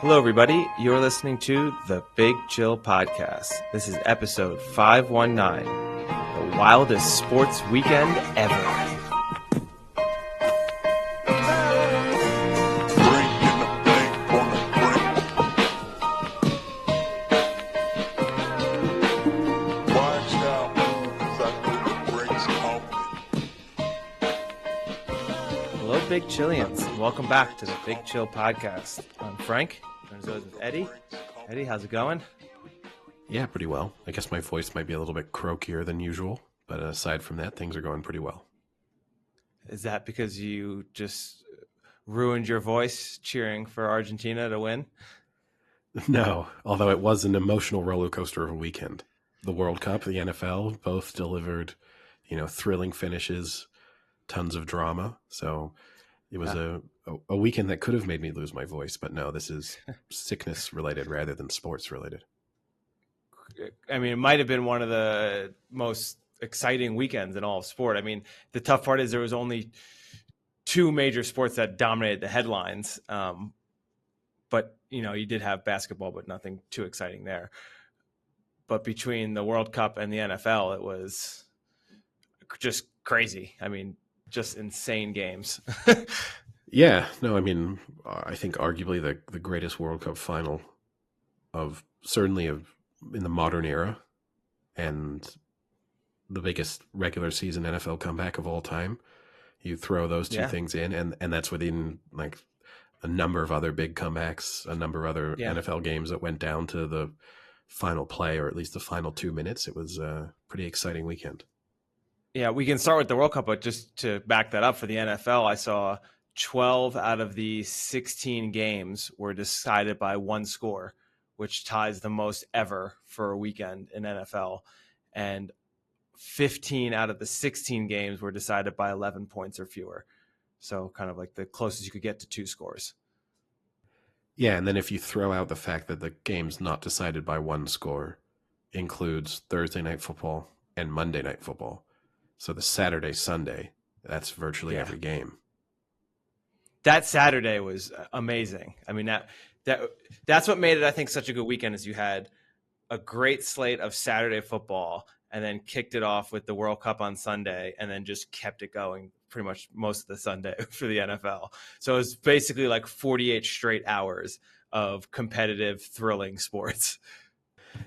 Hello, everybody. You're listening to the Big Chill Podcast. This is episode 519, the wildest sports weekend ever. Hello, Big Chillians. Welcome back to the Big Chill Podcast. I'm Frank. I'm with Eddie. Eddie, how's it going? Yeah, pretty well. I guess my voice might be a little bit croakier than usual, but aside from that, things are going pretty well. Is that because you just ruined your voice cheering for Argentina to win? No, although it was an emotional roller coaster of a weekend. The World Cup, the NFL, both delivered, thrilling finishes, tons of drama. So it was a weekend that could have made me lose my voice, but no, this is sickness related rather than sports related. I mean, it might have been one of the most exciting weekends in all of sport. I mean, the tough part is there was only two major sports that dominated the headlines. But, you did have basketball, but nothing too exciting there. But between the World Cup and the NFL, it was just crazy. I mean, just insane games. Yeah, no, I mean, I think arguably the greatest World Cup final in the modern era, and the biggest regular season NFL comeback of all time. You throw those two things in, and that's within like a number of other big comebacks, a number of other NFL games that went down to the final play, or at least the final 2 minutes. It was a pretty exciting weekend. Yeah, we can start with the World Cup, but just to back that up for the NFL, I saw 12 out of the 16 games were decided by one score, which ties the most ever for a weekend in NFL. And 15 out of the 16 games were decided by 11 points or fewer. So kind of like the closest you could get to two scores. Yeah, and then if you throw out the fact that the game's not decided by one score, includes Thursday night football and Monday night football. So the Saturday, Sunday, that's virtually every game. That Saturday was amazing. I mean, that's what made it, I think, such a good weekend, is you had a great slate of Saturday football and then kicked it off with the World Cup on Sunday and then just kept it going pretty much most of the Sunday for the NFL. So it was basically like 48 straight hours of competitive, thrilling sports.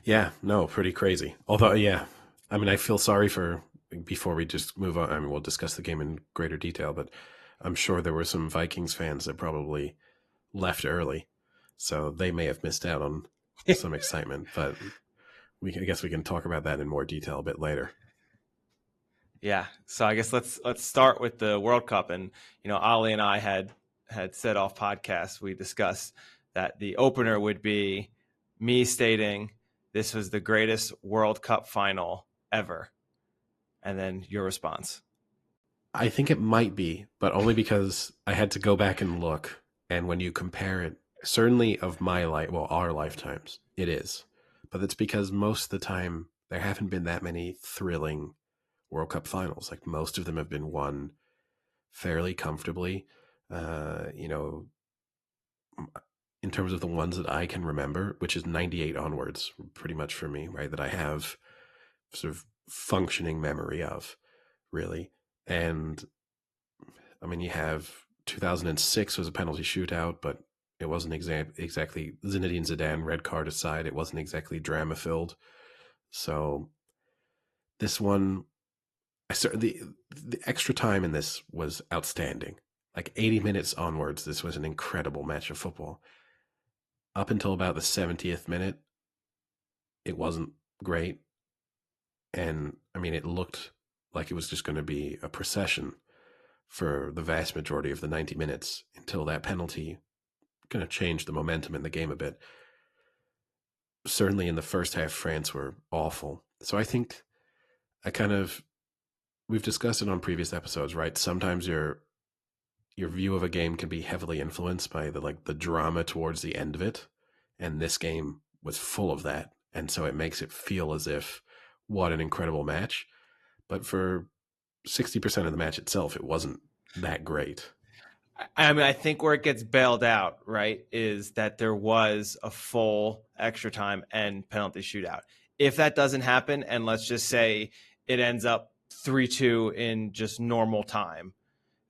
Yeah, no, pretty crazy. Although, I mean, I feel sorry before we just move on, I mean, we'll discuss the game in greater detail, but I'm sure there were some Vikings fans that probably left early, so they may have missed out on some excitement, but I guess we can talk about that in more detail a bit later. Yeah, so I guess let's start with the World Cup. And Ali and I had said off podcast, we discussed that the opener would be me stating this was the greatest World Cup final ever, and then your response. I think it might be, but only because I had to go back and look, and when you compare it, certainly of our lifetimes, it is. But it's because most of the time there haven't been that many thrilling World Cup finals. Like, most of them have been won fairly comfortably. In terms of the ones that I can remember, which is 98 onwards, pretty much for me, right, that I have sort of functioning memory of, really. And I mean, you have 2006 was a penalty shootout, but it wasn't exactly Zinedine Zidane red card aside. It wasn't exactly drama filled. So this one, the extra time in this was outstanding. Like 80 minutes onwards, this was an incredible match of football. Up until about the 70th minute, it wasn't great. And I mean, it looked like it was just going to be a procession for the vast majority of the 90 minutes until that penalty kind of changed the momentum in the game a bit. Certainly in the first half, France were awful. So I think we've discussed it on previous episodes, right? Sometimes your view of a game can be heavily influenced by the drama towards the end of it. And this game was full of that. And so it makes it feel as if, what an incredible match. But for 60% of the match itself, it wasn't that great. I mean, I think where it gets bailed out, right, is that there was a full extra time and penalty shootout. If that doesn't happen, and let's just say it ends up 3-2 in just normal time,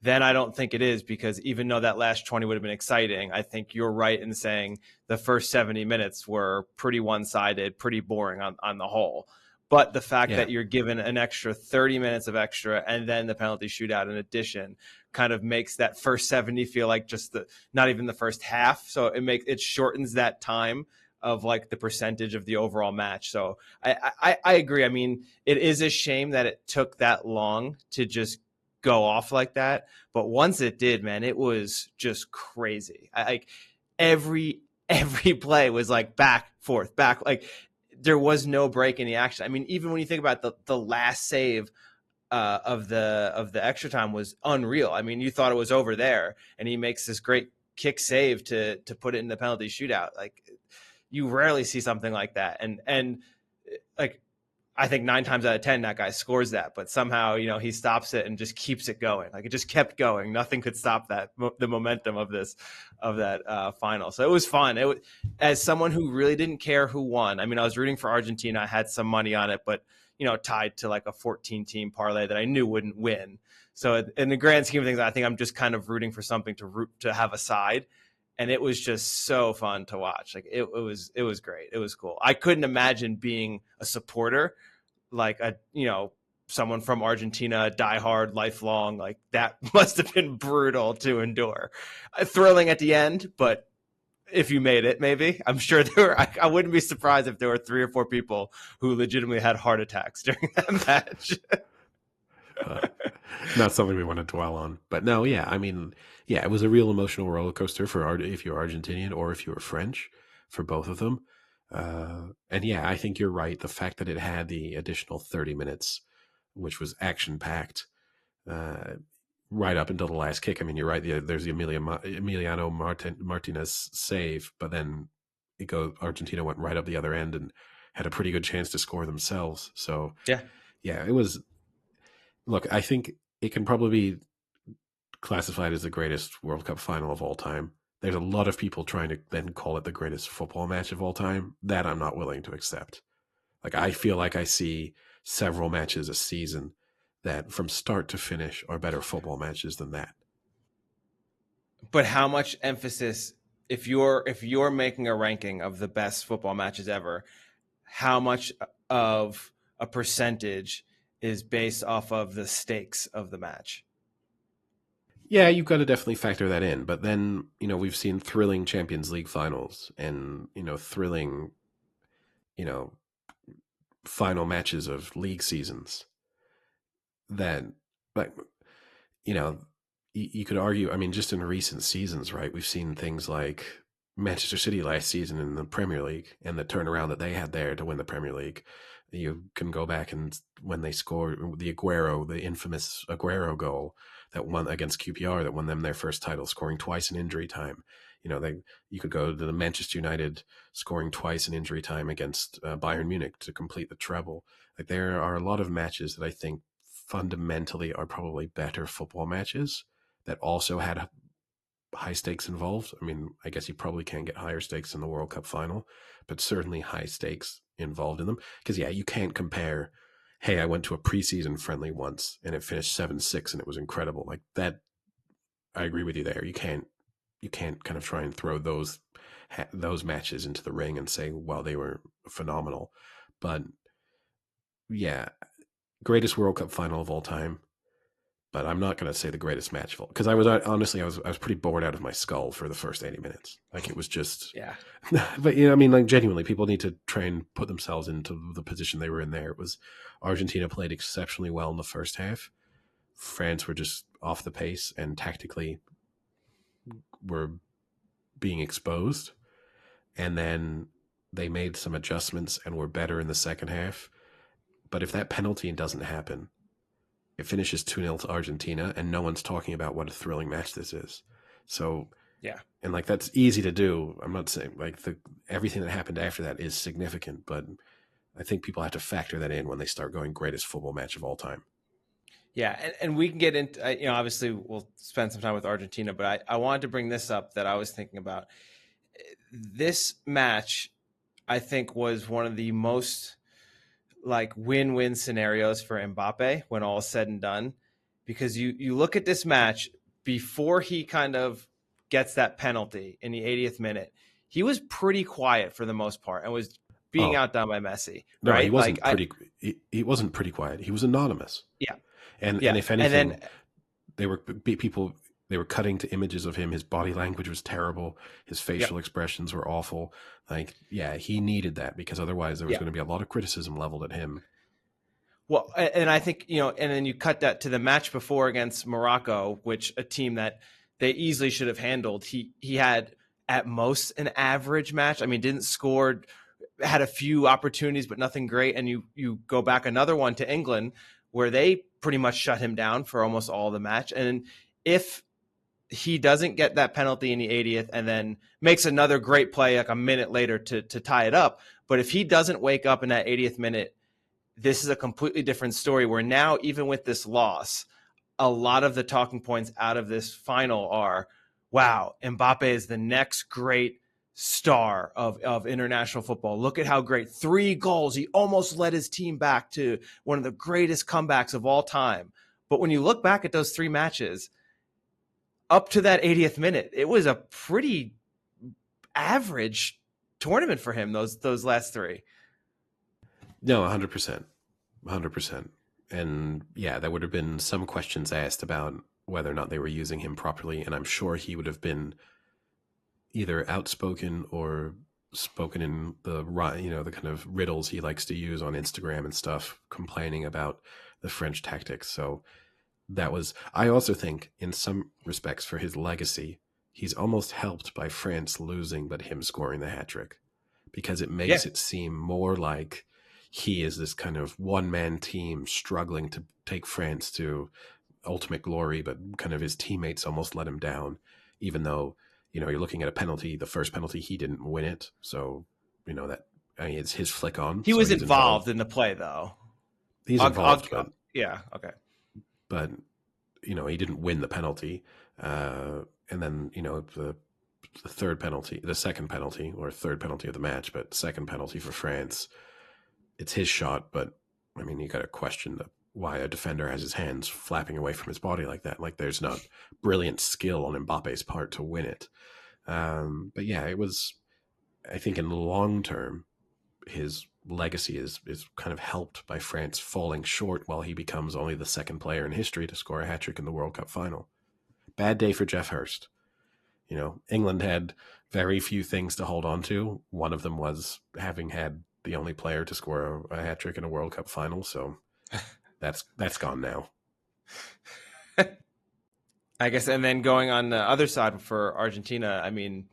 then I don't think it is, because even though that last 20 would have been exciting, I think you're right in saying the first 70 minutes were pretty one sided, pretty boring on the whole. But the fact Yeah. that you're given an extra 30 minutes of extra and then the penalty shootout in addition kind of makes that first 70 feel like just not even the first half. So it shortens that time of like the percentage of the overall match. So I agree. I mean, it is a shame that it took that long to just go off like that. But once it did, man, it was just crazy. Like every play was like back, forth, back. Like there was no break in the action. I mean, even when you think about the last save of the extra time was unreal. I mean, you thought it was over there, and he makes this great kick save to put it in the penalty shootout. Like you rarely see something like that, and like I think 9 times out of 10 that guy scores that, but somehow he stops it and just keeps it going. Like it just kept going. Nothing could stop the momentum of that final. So it was fun. As someone who really didn't care who won. I mean, I was rooting for Argentina. I had some money on it, but tied to like a 14-team parlay that I knew wouldn't win. So in the grand scheme of things, I think I'm just kind of rooting for something to have a side. And it was just so fun to watch. Like it was great. It was cool. I couldn't imagine being a supporter, like someone from Argentina, diehard, lifelong. Like that must have been brutal to endure. Thrilling at the end, but if you made it, maybe. I'm sure there were. I wouldn't be surprised if there were 3 or 4 people who legitimately had heart attacks during that match. uh, Not something we want to dwell on, but no, yeah, I mean, yeah, it was a real emotional roller coaster for if you're Argentinian or if you were French, for both of them. And yeah, I think you're right. The fact that it had the additional 30 minutes, which was action packed, uh, right up until the last kick. I mean, you're right. There's the Emiliano Martinez save, but then Argentina went right up the other end and had a pretty good chance to score themselves. So Yeah. yeah, it was. Look, I think it can probably be classified as the greatest World Cup final of all time. There's a lot of people trying to then call it the greatest football match of all time. That I'm not willing to accept. Like, I feel like I see several matches a season that from start to finish are better football matches than that. But how much emphasis, if you're making a ranking of the best football matches ever, how much of a percentage is based off of the stakes of the match? Yeah, you've got to definitely factor that in. But then, we've seen thrilling Champions League finals and, thrilling, you know, final matches of league seasons that, like, you know, you could argue, I mean, just in recent seasons, right? We've seen things like Manchester City last season in the Premier League and the turnaround that they had there to win the Premier League. You can go back and when they scored the infamous Aguero goal that won against QPR that won them their first title, scoring twice in injury time. You could go to the Manchester United scoring twice in injury time against Bayern Munich to complete the treble. Like there are a lot of matches that I think fundamentally are probably better football matches that also had high stakes involved. I mean, I guess you probably can get higher stakes in the World Cup final, but certainly high stakes involved in them. Because, yeah, you can't compare, hey, I went to a preseason friendly once and it finished 7-6 and it was incredible. Like that, I agree with you there. You can't kind of try and throw those matches into the ring and say, well, they were phenomenal. But yeah, greatest World Cup final of all time. But I'm not going to say the greatest match of all because I was pretty bored out of my skull for the first 80 minutes. Like it was just, Yeah. but I mean, like genuinely, people need to try and put themselves into the position they were in there. It was Argentina played exceptionally well in the first half. France were just off the pace and tactically were being exposed. And then they made some adjustments and were better in the second half. But if that penalty doesn't happen, it finishes 2-0 to Argentina, and no one's talking about what a thrilling match this is. So, Yeah. and like that's easy to do. I'm not saying like everything that happened after that is significant, but I think people have to factor that in when they start going greatest football match of all time. Yeah, and we can get into, obviously we'll spend some time with Argentina, but I wanted to bring this up that I was thinking about. This match, I think, was one of the most like win-win scenarios for Mbappe when all is said and done, because you look at this match before he kind of gets that penalty in the 80th minute, he was pretty quiet for the most part and was being Oh, outdone by Messi, no, he right? Like wasn't pretty. He wasn't pretty quiet. He was anonymous. yeah, And yeah, if and then anything, they were people. They were cutting to images of him. His body language was terrible. His yeah, facial expressions were awful. Like, yeah, he needed that because otherwise there was yeah. going to be a lot of criticism leveled at him. Well, and I think, and then you cut that to the match before against Morocco, which a team that they easily should have handled. He had at most an average match. I mean, didn't score, had a few opportunities, but nothing great. And you go back another one to England, where they pretty much shut him down for almost all the match. And if he doesn't get that penalty in the 80th and then makes another great play like a minute later to tie it up, but if he doesn't wake up in that 80th minute, this is a completely different story where now, even with this loss, a lot of the talking points out of this final are, wow, Mbappe is the next great star of international football. Look at how great. 3 goals. He almost led his team back to one of the greatest comebacks of all time. But when you look back at those 3 matches, up to that 80th minute, it was a pretty average tournament for him, those last 3. No, 100%. 100%. And yeah, there would have been some questions asked about whether or not they were using him properly. And I'm sure he would have been either outspoken or spoken in the the kind of riddles he likes to use on Instagram and stuff, complaining about the French tactics. So that was, I also think, in some respects, for his legacy, he's almost helped by France losing, but him scoring the hat trick, because it Yeah. makes it seem more like he is this kind of one man team struggling to take France to ultimate glory, but kind of his teammates almost let him down, even though, you're looking at a penalty, the first penalty, he didn't win it. So, that, I mean, it's his flick on. He So was he's involved. involved in the play, though. He's I'll, involved, but, yeah, okay. but, he didn't win the penalty. And then, the third penalty, the second penalty, or third penalty of the match, but second penalty for France, it's his shot. But I mean, you got to question why a defender has his hands flapping away from his body like that. Like, there's not brilliant skill on Mbappe's part to win it. But yeah, it was, I think in the long term, his legacy is kind of helped by France falling short while he becomes only the second player in history to score a hat trick in the World Cup final. Bad day for Jeff Hurst. England had very few things to hold on to. One of them was having had the only player to score a hat trick in a World Cup final. So that's gone now. I guess, and then going on the other side for Argentina, I mean,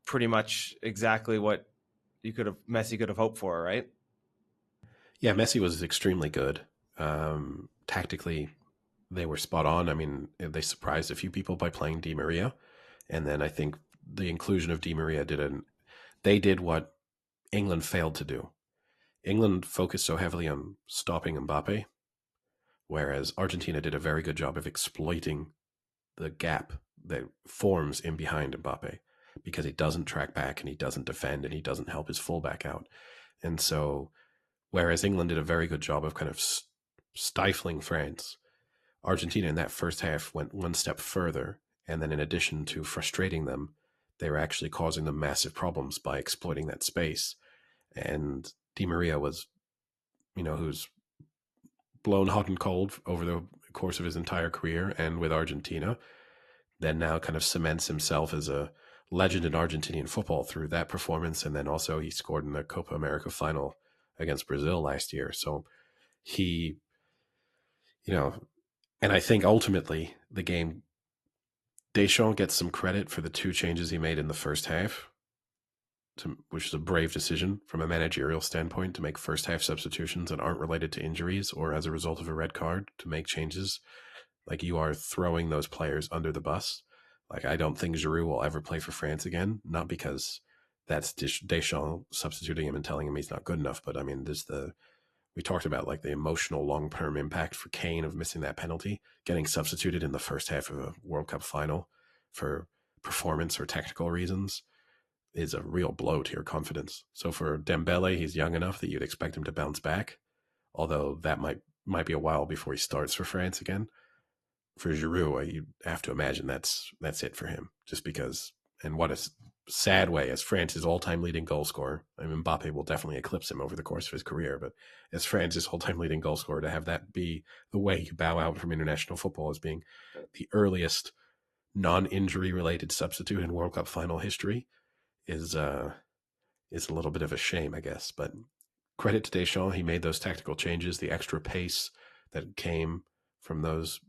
pretty much exactly what Messi could have hoped for, right? Yeah, Messi was extremely good. Tactically, they were spot on. I mean, they surprised a few people by playing Di Maria, and then I think the inclusion of Di Maria they did what England failed to do. England focused so heavily on stopping Mbappe, whereas Argentina did a very good job of exploiting the gap that forms in behind Mbappe, because he doesn't track back and he doesn't defend and he doesn't help his fullback out. And so, whereas England did a very good job of kind of stifling France, Argentina in that first half went one step further. And then, in addition to frustrating them, they were actually causing them massive problems by exploiting that space. And Di Maria was, who's blown hot and cold over the course of his entire career, and with Argentina, then now kind of cements himself as a legend in Argentinian football through that performance. And then also he scored in the Copa America final against Brazil last year. So he, and I think ultimately the game, Deschamps gets some credit for the 2 changes he made in the first half, which is a brave decision from a managerial standpoint, to make first half substitutions that aren't related to injuries or as a result of a red card, to make changes. Like, you are throwing those players under the bus. Like, I don't think Giroud will ever play for France again, not because that's Deschamps substituting him and telling him he's not good enough, but I mean, there's the We talked about like the emotional long-term impact for Kane of missing that penalty, getting substituted in the first half of a World Cup final for performance or technical reasons is a real blow to your confidence. So for Dembele, he's young enough that you'd expect him to bounce back, although that might be a while before he starts for France again. For Giroud, you have to imagine that's it for him, just because. And what a sad way, as France's all-time leading goal scorer. I mean, Mbappe will definitely eclipse him over the course of his career, but as France's all-time leading goal scorer, to have that be the way you bow out from international football as being the earliest non-injury related substitute in World Cup final history is a little bit of a shame, I guess. But credit to Deschamps, he made those tactical changes. The extra pace that came from those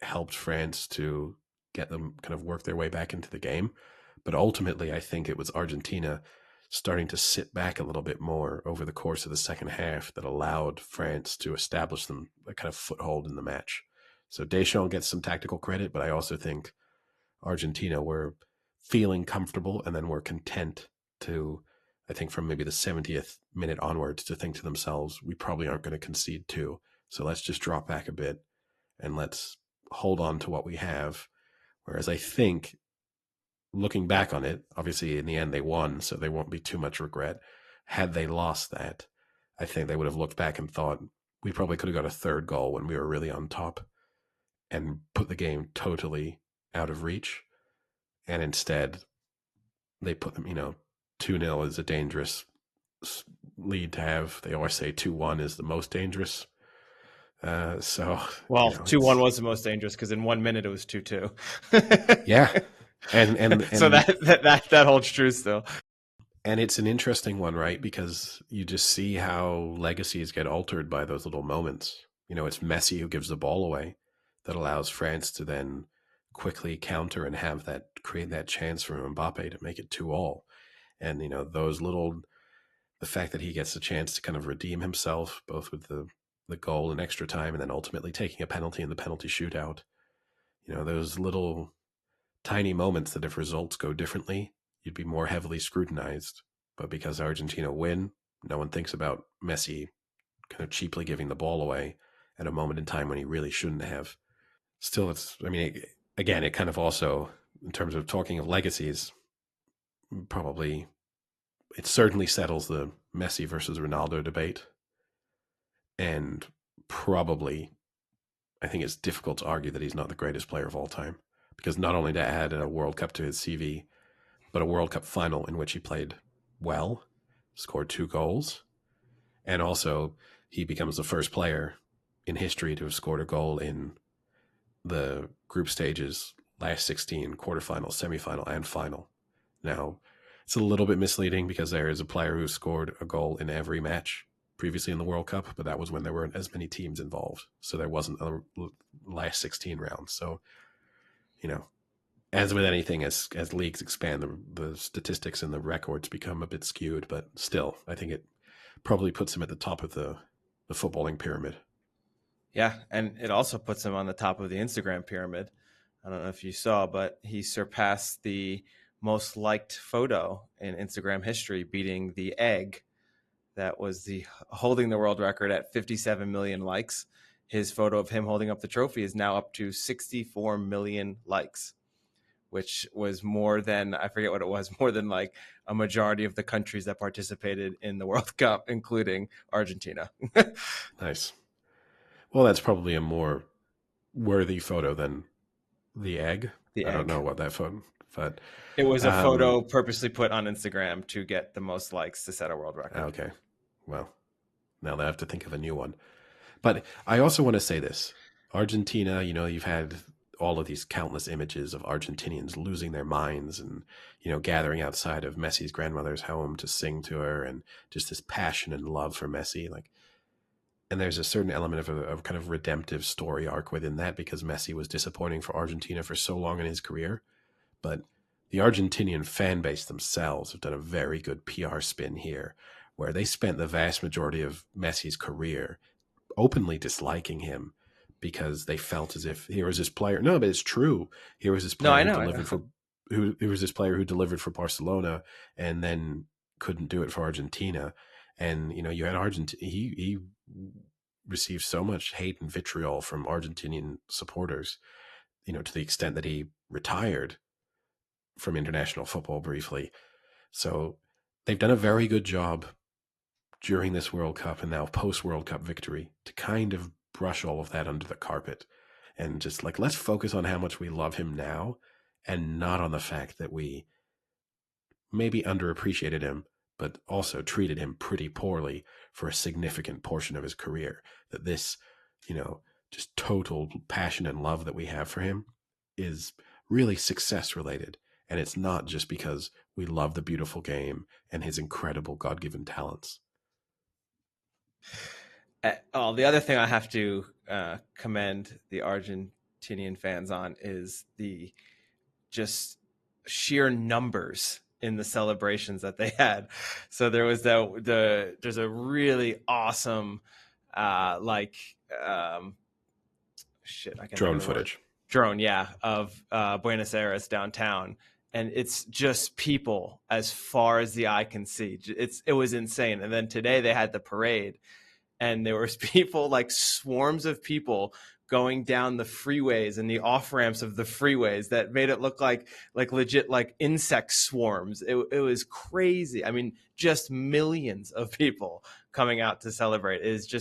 helped France to get them kind of work their way back into the game. But ultimately, I think it was Argentina starting to sit back a little bit more over the course of the second half that allowed France to establish them a kind of foothold in the match. So Deschamps gets some tactical credit, but I also think Argentina were feeling comfortable and then were content to, I think from maybe the 70th minute onwards, to think to themselves, we probably aren't going to concede two. So let's just drop back a bit and let's hold on to what we have. Whereas I think looking back on it, obviously in the end they won, so there won't be too much regret. Had they lost that, I think they would have looked back and thought we probably could have got a third goal when we were really on top and put the game totally out of reach. And instead, they put them, 2-0 is a dangerous lead to have. They always say 2-1 is the most dangerous. So, Well, 2-1 was the most dangerous because in 1 minute it was 2-2. Yeah. And so that holds true still. And it's an interesting one, right? Because you just see how legacies get altered by those little moments. It's Messi who gives the ball away that allows France to then quickly counter and create that chance for Mbappe to make it 2-2. And, the fact that he gets a chance to kind of redeem himself, both with the goal in extra time and then ultimately taking a penalty in the penalty shootout. Those little tiny moments that if results go differently, you'd be more heavily scrutinized. But because Argentina win, no one thinks about Messi kind of cheaply giving the ball away at a moment in time when he really shouldn't have. Still, again, it kind of also, in terms of talking of legacies, probably it certainly settles the Messi versus Ronaldo debate. And probably, I think it's difficult to argue that he's not the greatest player of all time, because not only to add a World Cup to his CV, but a World Cup final in which he played well, scored 2 goals, and also he becomes the first player in history to have scored a goal in the group stages, last 16, quarterfinal, semifinal, and final. Now, it's a little bit misleading because there is a player who scored a goal in every match previously in the World Cup, but that was when there weren't as many teams involved. So there wasn't a last 16 rounds. So, as with anything, as leagues expand, the statistics and the records become a bit skewed, but still, I think it probably puts him at the top of the footballing pyramid. Yeah, and it also puts him on the top of the Instagram pyramid. I don't know if you saw, but he surpassed the most liked photo in Instagram history, beating the egg that was holding the world record at 57 million likes. His photo of him holding up the trophy is now up to 64 million likes, which was more than, I forget what it was, more than like a majority of the countries that participated in the World Cup, including Argentina. Nice. Well, that's probably a more worthy photo than the egg. The I don't egg. know what that photo, but it was a photo purposely put on Instagram to get the most likes to set a world record. Okay. Well, now I have to think of a new one. But I also want to say this. Argentina, you've had all of these countless images of Argentinians losing their minds and, gathering outside of Messi's grandmother's home to sing to her, and just this passion and love for Messi. And there's a certain element of kind of redemptive story arc within that, because Messi was disappointing for Argentina for so long in his career. But the Argentinian fan base themselves have done a very good PR spin here, where they spent the vast majority of Messi's career openly disliking him because they felt as if here was this player. No, but it's true. Here was this player who was this player who delivered for Barcelona and then couldn't do it for Argentina. And you had Argentina. He received so much hate and vitriol from Argentinian supporters. To the extent that he retired from international football briefly. So they've done a very good job during this World Cup and now post World Cup victory to kind of brush all of that under the carpet and just like, let's focus on how much we love him now and not on the fact that we maybe underappreciated him, but also treated him pretty poorly for a significant portion of his career. That this, you know, just total passion and love that we have for him is really success related. And it's not just because we love the beautiful game and his incredible God given talents. Oh, the other thing I have to commend the Argentinian fans on is the just sheer numbers in the celebrations that they had. So there was there's a really awesome like shit, I can't think Drone of the word. footage. Drone, yeah, of Buenos Aires downtown. And it's just people as far as the eye can see. It was insane. And then today they had the parade, and there was people, like swarms of people, going down the freeways and the off ramps of the freeways that made it look like legit like insect swarms. It was crazy. I mean, just millions of people coming out to celebrate. It's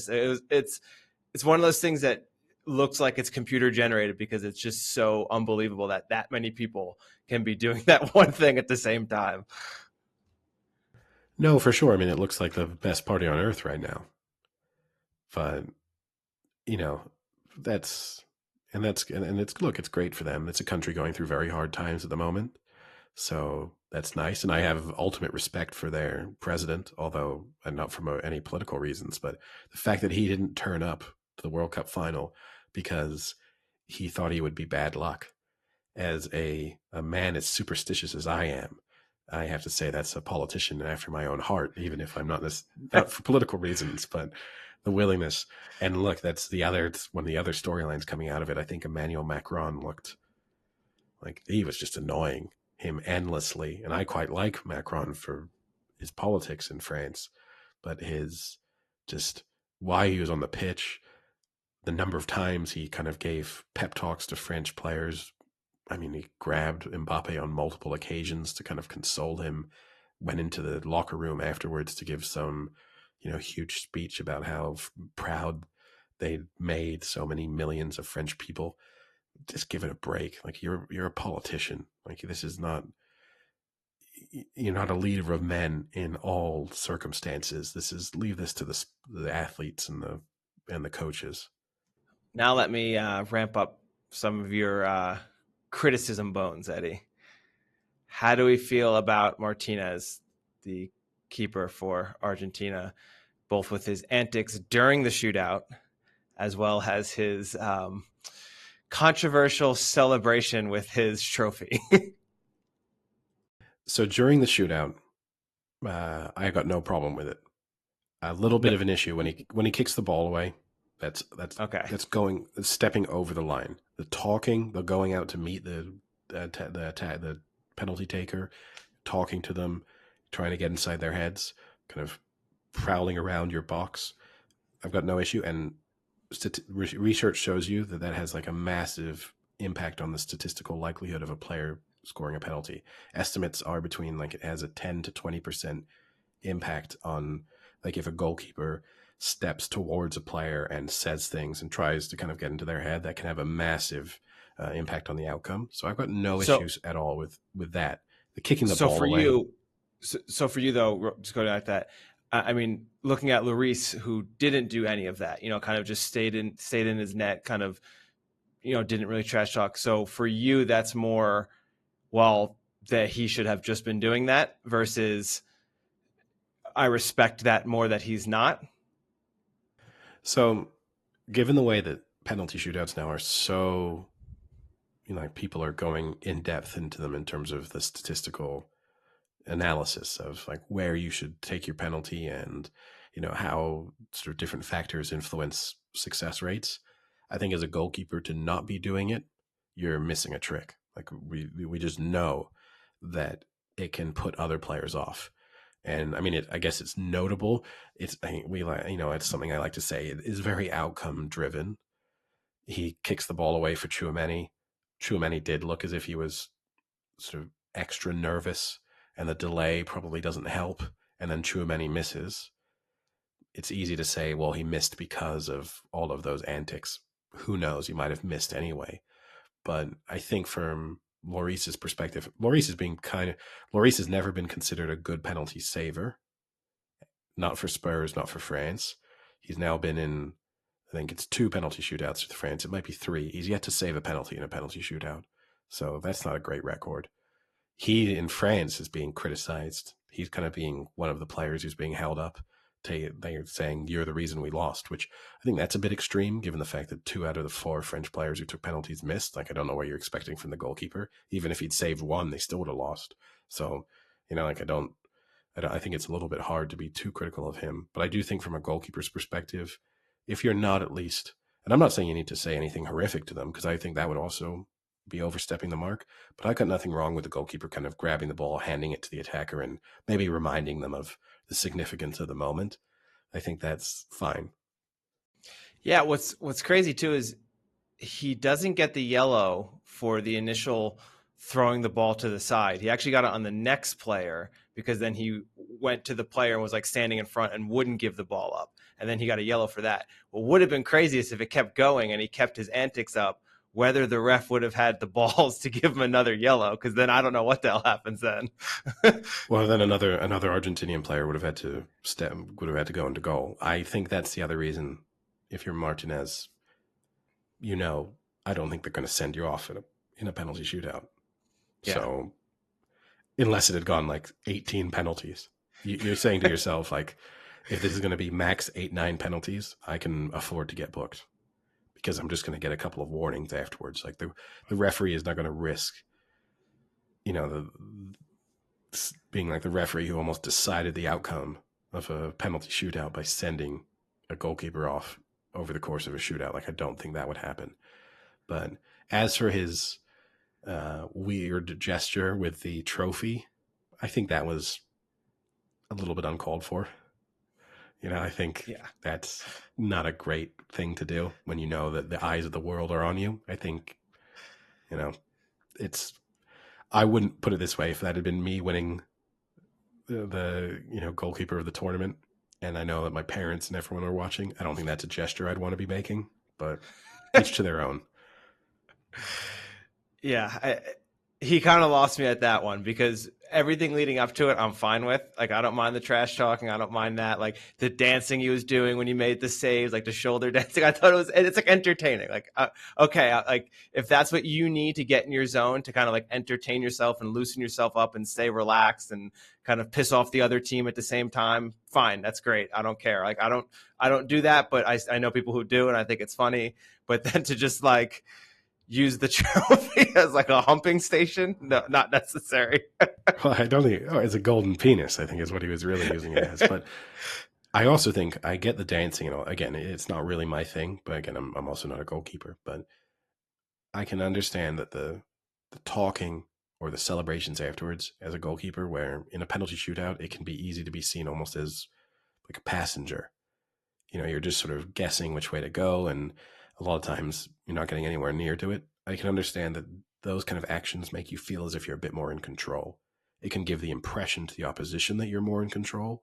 one of those things that looks like it's computer generated because it's just so unbelievable that many people can be doing that one thing at the same time. No, for sure. I mean, it looks like the best party on earth right now. But, you know, that's, and it's, look, it's great for them. It's a country going through very hard times at the moment. So that's nice. And I have ultimate respect for their president, although, and not from any political reasons, but the fact that he didn't turn up to the World Cup final because he thought he would be bad luck. As a man as superstitious as I am, I have to say that's a politician after my own heart, even if I'm not for political reasons, but the willingness. And look, that's one of the other storylines coming out of it. I think Emmanuel Macron looked like he was just annoying him endlessly. And I quite like Macron for his politics in France, but his just why he was on the pitch, the number of times he kind of gave pep talks to French players. I mean, he grabbed Mbappe on multiple occasions to kind of console him, went into the locker room afterwards to give some, huge speech about how proud they'd made so many millions of French people. Just give it a break. Like you're a politician. Like this is not, you're not a leader of men in all circumstances. Leave this to the athletes and the coaches. Now let me ramp up some of your criticism bones, Eddie. How do we feel about Martinez, the keeper for Argentina, both with his antics during the shootout as well as his controversial celebration with his trophy? So during the shootout, I got no problem with it. A little bit No. of an issue when he kicks the ball away. Okay. That's stepping over the line. The talking, the going out to meet the penalty taker, talking to them, trying to get inside their heads, kind of prowling around your box. I've got no issue, and research shows you that has like a massive impact on the statistical likelihood of a player scoring a penalty. Estimates are between like it has a 10 to 20% impact on like if a goalkeeper steps towards a player and says things and tries to kind of get into their head, that can have a massive impact on the outcome. So I've got no So issues at all with that. The kicking the so ball for away. you, so for you though, just going at that. I mean, looking at Lloris, who didn't do any of that, kind of just stayed in his net, kind of, didn't really trash talk. So for you, that's more, well, that he should have just been doing that versus I respect that more that he's not. So given the way that penalty shootouts now are so, like people are going in depth into them in terms of the statistical analysis of like where you should take your penalty and how sort of different factors influence success rates. I think as a goalkeeper to not be doing it, you're missing a trick. Like we just know that it can put other players off. And I mean, I guess it's notable. It's we like it's something I like to say. It is very outcome driven. He kicks the ball away for Chouameni. Chouameni did look as if he was sort of extra nervous, and the delay probably doesn't help. And then Chouameni misses. It's easy to say, well, he missed because of all of those antics. Who knows? He might have missed anyway. But I think from Lloris's perspective, Lloris has never been considered a good penalty saver. Not for Spurs, not for France. He's now been in, I think it's 2 penalty shootouts with France. It might be 3. He's yet to save a penalty in a penalty shootout. So that's not a great record. He in France is being criticized. He's kind of being one of the players who's being held up. They're saying you're the reason we lost, which I think that's a bit extreme given the fact that 2 out of the 4 French players who took penalties missed. Like, I don't know what you're expecting from the goalkeeper. Even if he'd saved 1, they still would have lost. So, like, I think it's a little bit hard to be too critical of him. But I do think from a goalkeeper's perspective, if you're not at least, and I'm not saying you need to say anything horrific to them, because I think that would also be overstepping the mark. But I got nothing wrong with the goalkeeper kind of grabbing the ball, handing it to the attacker, and maybe reminding them of the significance of the moment. I think that's fine. Yeah, what's crazy too is he doesn't get the yellow for the initial throwing the ball to the side. He actually got it on the next player because then he went to the player and was like standing in front and wouldn't give the ball up. And then he got a yellow for that. What would have been craziest if it kept going and he kept his antics up, whether the ref would have had the balls to give him another yellow, because then I don't know what the hell happens then. Well, then another Argentinian player would have had to go into goal. I think that's the other reason. If you're Martinez, I don't think they're going to send you off in a penalty shootout. Yeah. So unless it had gone like 18 penalties, you're saying to yourself, like, if this is going to be max 8-9 penalties, I can afford to get booked because I'm just going to get a couple of warnings afterwards. Like, the referee is not going to risk, being like the referee who almost decided the outcome of a penalty shootout by sending a goalkeeper off over the course of a shootout. Like, I don't think that would happen. But as for his weird gesture with the trophy, I think that was a little bit uncalled for. I think that's not a great thing to do when you know that the eyes of the world are on you. I think, I wouldn't put it this way. If that had been me winning the goalkeeper of the tournament, and I know that my parents and everyone are watching, I don't think that's a gesture I'd want to be making, but each to their own. Yeah, he kind of lost me at that one because everything leading up to it, I'm fine with. Like, I don't mind the trash talking. I don't mind that. Like, the dancing he was doing when he made the saves, like the shoulder dancing. I thought it's like entertaining. Like, okay, like if that's what you need to get in your zone to kind of like entertain yourself and loosen yourself up and stay relaxed and kind of piss off the other team at the same time, fine, that's great. I don't care. Like, I don't do that, but I know people who do, and I think it's funny. But then to just like use the trophy as like a humping station, no, not necessary. Well, I don't think it's a golden penis, I think, is what he was really using it as. But I also think I get the dancing and all. Again, it's not really my thing, but again, I'm also not a goalkeeper. But I can understand that the talking or the celebrations afterwards as a goalkeeper, where in a penalty shootout, it can be easy to be seen almost as like a passenger. You're just sort of guessing which way to go, and a lot of times you're not getting anywhere near to it. I can understand that those kind of actions make you feel as if you're a bit more in control. It can give the impression to the opposition that you're more in control,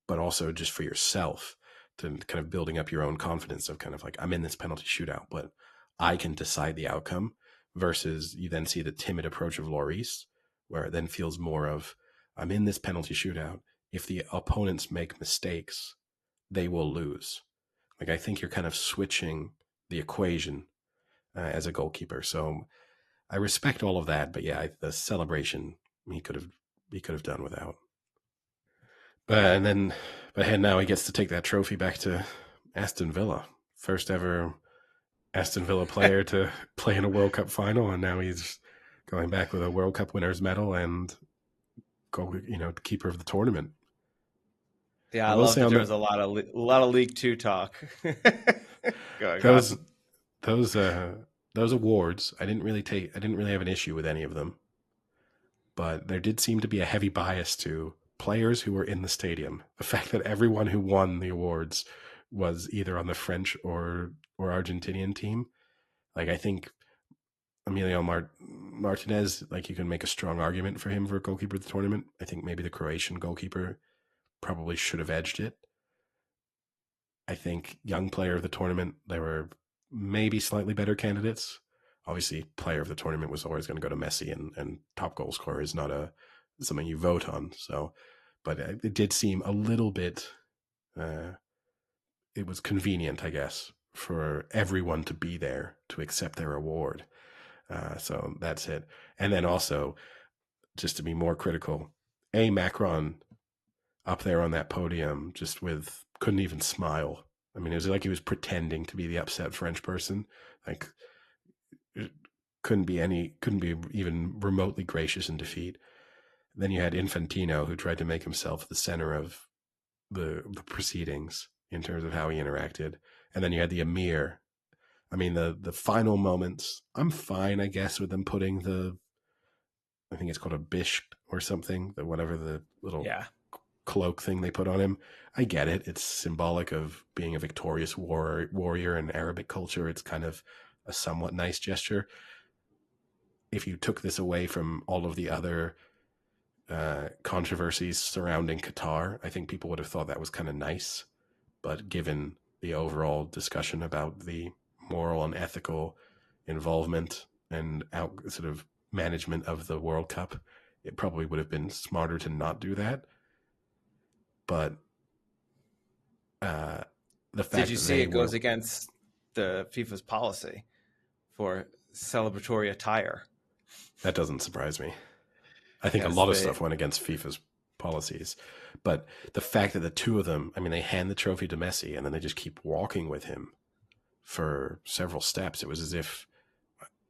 but also just for yourself to kind of building up your own confidence of kind of like, I'm in this penalty shootout, but I can decide the outcome, versus you then see the timid approach of Lloris, where it then feels more of, I'm in this penalty shootout. If the opponents make mistakes, they will lose. Like, I think you're kind of switching the equation as a goalkeeper. So I respect all of that, but yeah, the celebration he could have done without. But now he gets to take that trophy back to Aston Villa, first ever Aston Villa player to play in a World Cup final, and now he's going back with a World Cup winners medal and keeper of the tournament. Yeah, I will love say that on there the was a lot of League Two talk going those on. those those awards, I didn't really have an issue with any of them, but there did seem to be a heavy bias to players who were in the stadium. The fact that everyone who won the awards was either on the French or Argentinian team. Like, I think Martinez, like, you can make a strong argument for him for goalkeeper of the tournament. I think maybe the Croatian goalkeeper probably should have edged it. I think young player of the tournament, there were maybe slightly better candidates. Obviously, player of the tournament was always going to go to Messi, and top goal scorer is not something you vote on. So, but it did seem a little bit. It was convenient, I guess, for everyone to be there to accept their award. So that's it. And then also, just to be more critical, Macron up there on that podium, just with couldn't even smile. I mean, it was like he was pretending to be the upset French person. Like, couldn't be even remotely gracious in defeat. Then you had Infantino, who tried to make himself the center of the proceedings in terms of how he interacted. And then you had the Emir. I mean, the final moments, I'm fine, I guess, with them putting I think it's called a bish or something, whatever the little Yeah. cloak thing they put on him. I get it. It's symbolic of being a victorious warrior in Arabic culture. It's kind of a somewhat nice gesture. If you took this away from all of the other controversies surrounding Qatar, I think people would have thought that was kind of nice. But given the overall discussion about the moral and ethical involvement and sort of management of the World Cup, it probably would have been smarter to not do that. But the fact Did you that see they it goes were against the FIFA's policy for celebratory attire? that doesn't surprise me. I think a Yes, lot of they stuff went against FIFA's policies, but the fact that the two of them, I mean, they hand the trophy to Messi and then they just keep walking with him for several steps. It was as if,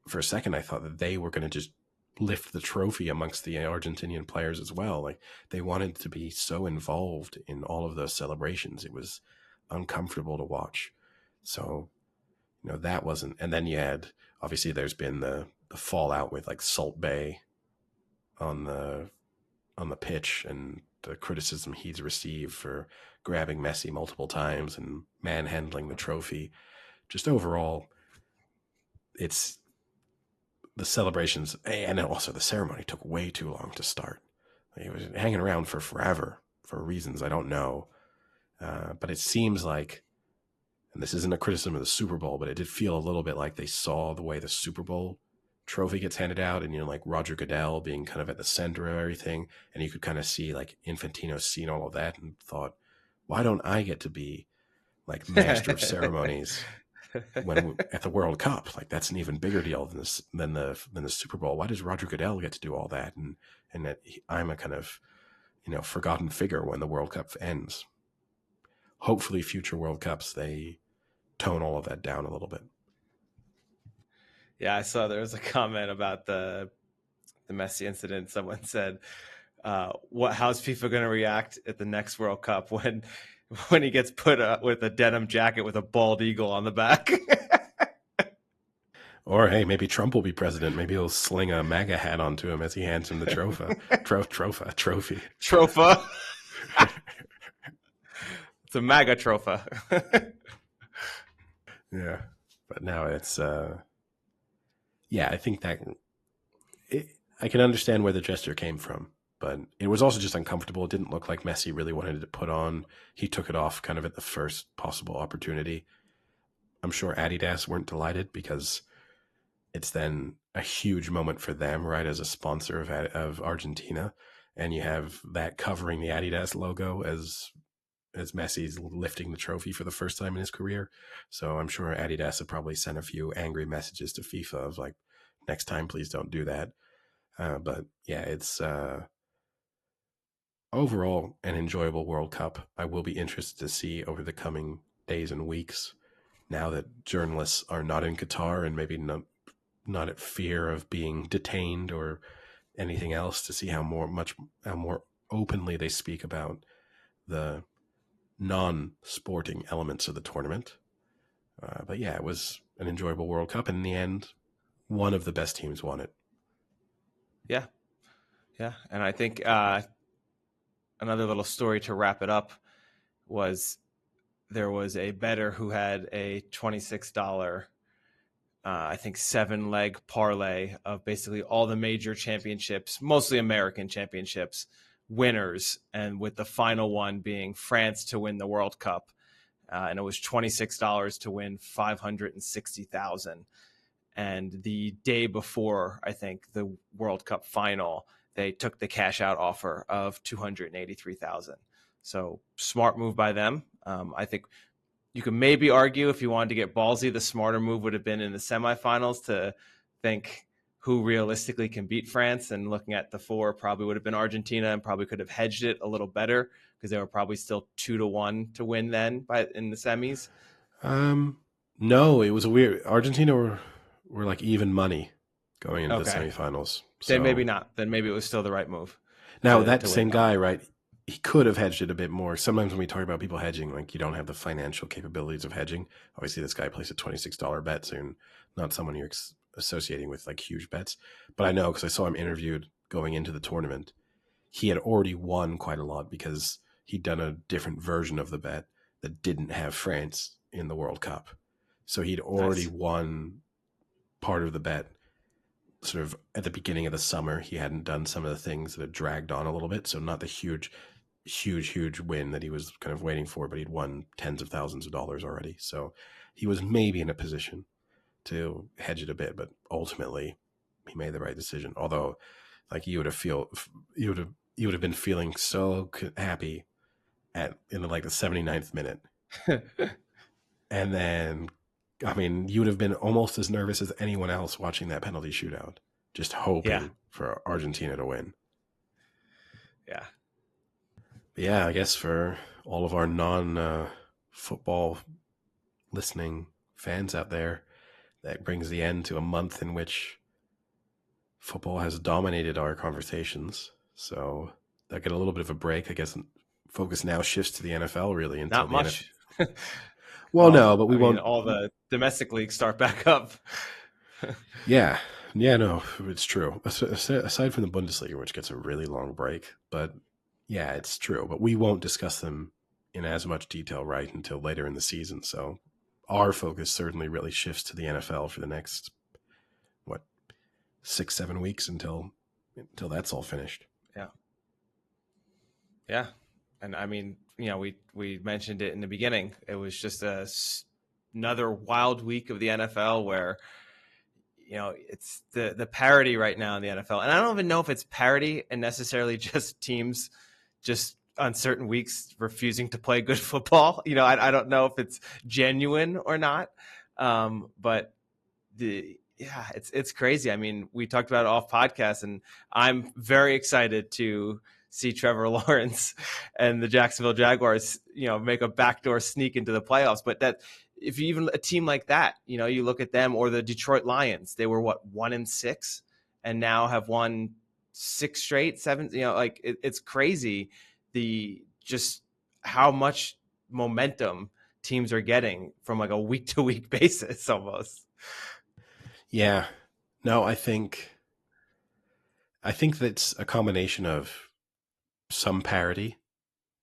for a second, I thought that they were going to just lift the trophy amongst the Argentinian players as well. Like, they wanted to be so involved in all of those celebrations. It was uncomfortable to watch. So, that wasn't. And then you had, obviously, there's been the fallout with like Salt Bay on the pitch, and the criticism he's received for grabbing Messi multiple times and manhandling the trophy. Just overall, it's the celebrations, and also the ceremony took way too long to start. It was hanging around for forever for reasons I don't know. But it seems like, and this isn't a criticism of the Super Bowl, but it did feel a little bit like they saw the way the Super Bowl trophy gets handed out, and like Roger Goodell being kind of at the center of everything, and you could kind of see like Infantino seen all of that and thought, why don't I get to be like master of ceremonies at the World Cup? Like, that's an even bigger deal than the Super Bowl. Why does Roger Goodell get to do all that, and that I'm a kind of forgotten figure when the World Cup ends? Hopefully, future World Cups they tone all of that down a little bit. Yeah, I saw there was a comment about the Messi incident. Someone said, how's FIFA going to react at the next World Cup when he gets put with a denim jacket with a bald eagle on the back?" Or hey, maybe Trump will be president. Maybe he'll sling a MAGA hat onto him as he hands him the trophy. Tropha. It's a MAGA trophy. Yeah, but now it's I think that I can understand where the gesture came from, but it was also just uncomfortable. It didn't look like Messi really wanted to put on. He took it off kind of at the first possible opportunity. I'm sure Adidas weren't delighted because it's then a huge moment for them, right, as a sponsor of Argentina, and you have that covering the Adidas logo as Messi's lifting the trophy for the first time in his career. So I'm sure Adidas have probably sent a few angry messages to FIFA of like, next time, please don't do that. But yeah, it's overall an enjoyable World Cup. I will be interested to see over the coming days and weeks, now that journalists are not in Qatar and maybe not at fear of being detained or anything else, to see how more openly they speak about the non-sporting elements of the tournament. But yeah, it was an enjoyable World Cup, and in the end, one of the best teams won it. Yeah, and I think another little story to wrap it up was there was a bettor who had a $26, I think 7-leg parlay of basically all the major championships, mostly American championships, winners, and with the final one being France to win the World Cup. And it was $26 to win 560,000. And the day before, I think, the World Cup final, they took the cash out offer of 283,000. So smart move by them. I think you could maybe argue, if you wanted to get ballsy, the smarter move would have been in the semifinals to think who realistically can beat France. And looking at the four, probably would have been Argentina, and probably could have hedged it a little better because they were probably still 2-1 to win then in the semis. No, it was a weird. Argentina were like even money going into the Okay. semifinals. Then maybe So not. Then maybe it was still the right move now that to win same it all. guy, right? He could have hedged it a bit more. Sometimes when we talk about people hedging, like you don't have the financial capabilities of hedging. Obviously, this guy placed a $26 bet, so you're not someone you're associating with like huge bets. But I know because I saw him interviewed going into the tournament. He had already won quite a lot because he'd done a different version of the bet that didn't have France in the World Cup. So he'd already Nice. won part of the bet sort of at the beginning of the summer. He hadn't done some of the things that had dragged on a little bit. So not the huge win that he was kind of waiting for, but he'd won tens of thousands of dollars already. So he was maybe in a position to hedge it a bit, but ultimately he made the right decision. Although, like you would have been feeling so happy in like the 79th minute, and then I mean you would have been almost as nervous as anyone else watching that penalty shootout, just Yeah. hoping for Argentina to win. Yeah. But yeah, I guess for all of our non-football listening fans out there, that brings the end to a month in which football has dominated our conversations. So that get a little bit of a break. I guess focus now shifts to the NFL really until Not the NFL. much. Well, Well, no, but we I mean, won't. all the domestic leagues start back up. Yeah, yeah, no, it's true. Aside from the Bundesliga, which gets a really long break, but yeah, it's true. But we won't discuss them in as much detail right until later in the season. So our focus certainly really shifts to the NFL for the next what 6-7 weeks until that's all finished. Yeah. Yeah. And I mean, we mentioned it in the beginning. It was just another wild week of the NFL where, it's the parity right now in the NFL. And I don't even know if it's parity and necessarily just teams just on certain weeks refusing to play good football. I don't know if it's genuine or not. But it's crazy. I mean, we talked about it off podcast, and I'm very excited to see Trevor Lawrence and the Jacksonville Jaguars, make a backdoor sneak into the playoffs. But that if you even a team like that, you look at them, or the Detroit Lions, they were 1-6 and now have won 6 straight, 7, like it's crazy. The just how much momentum teams are getting from like a week to week basis almost. Yeah, no, I think that's a combination of some parity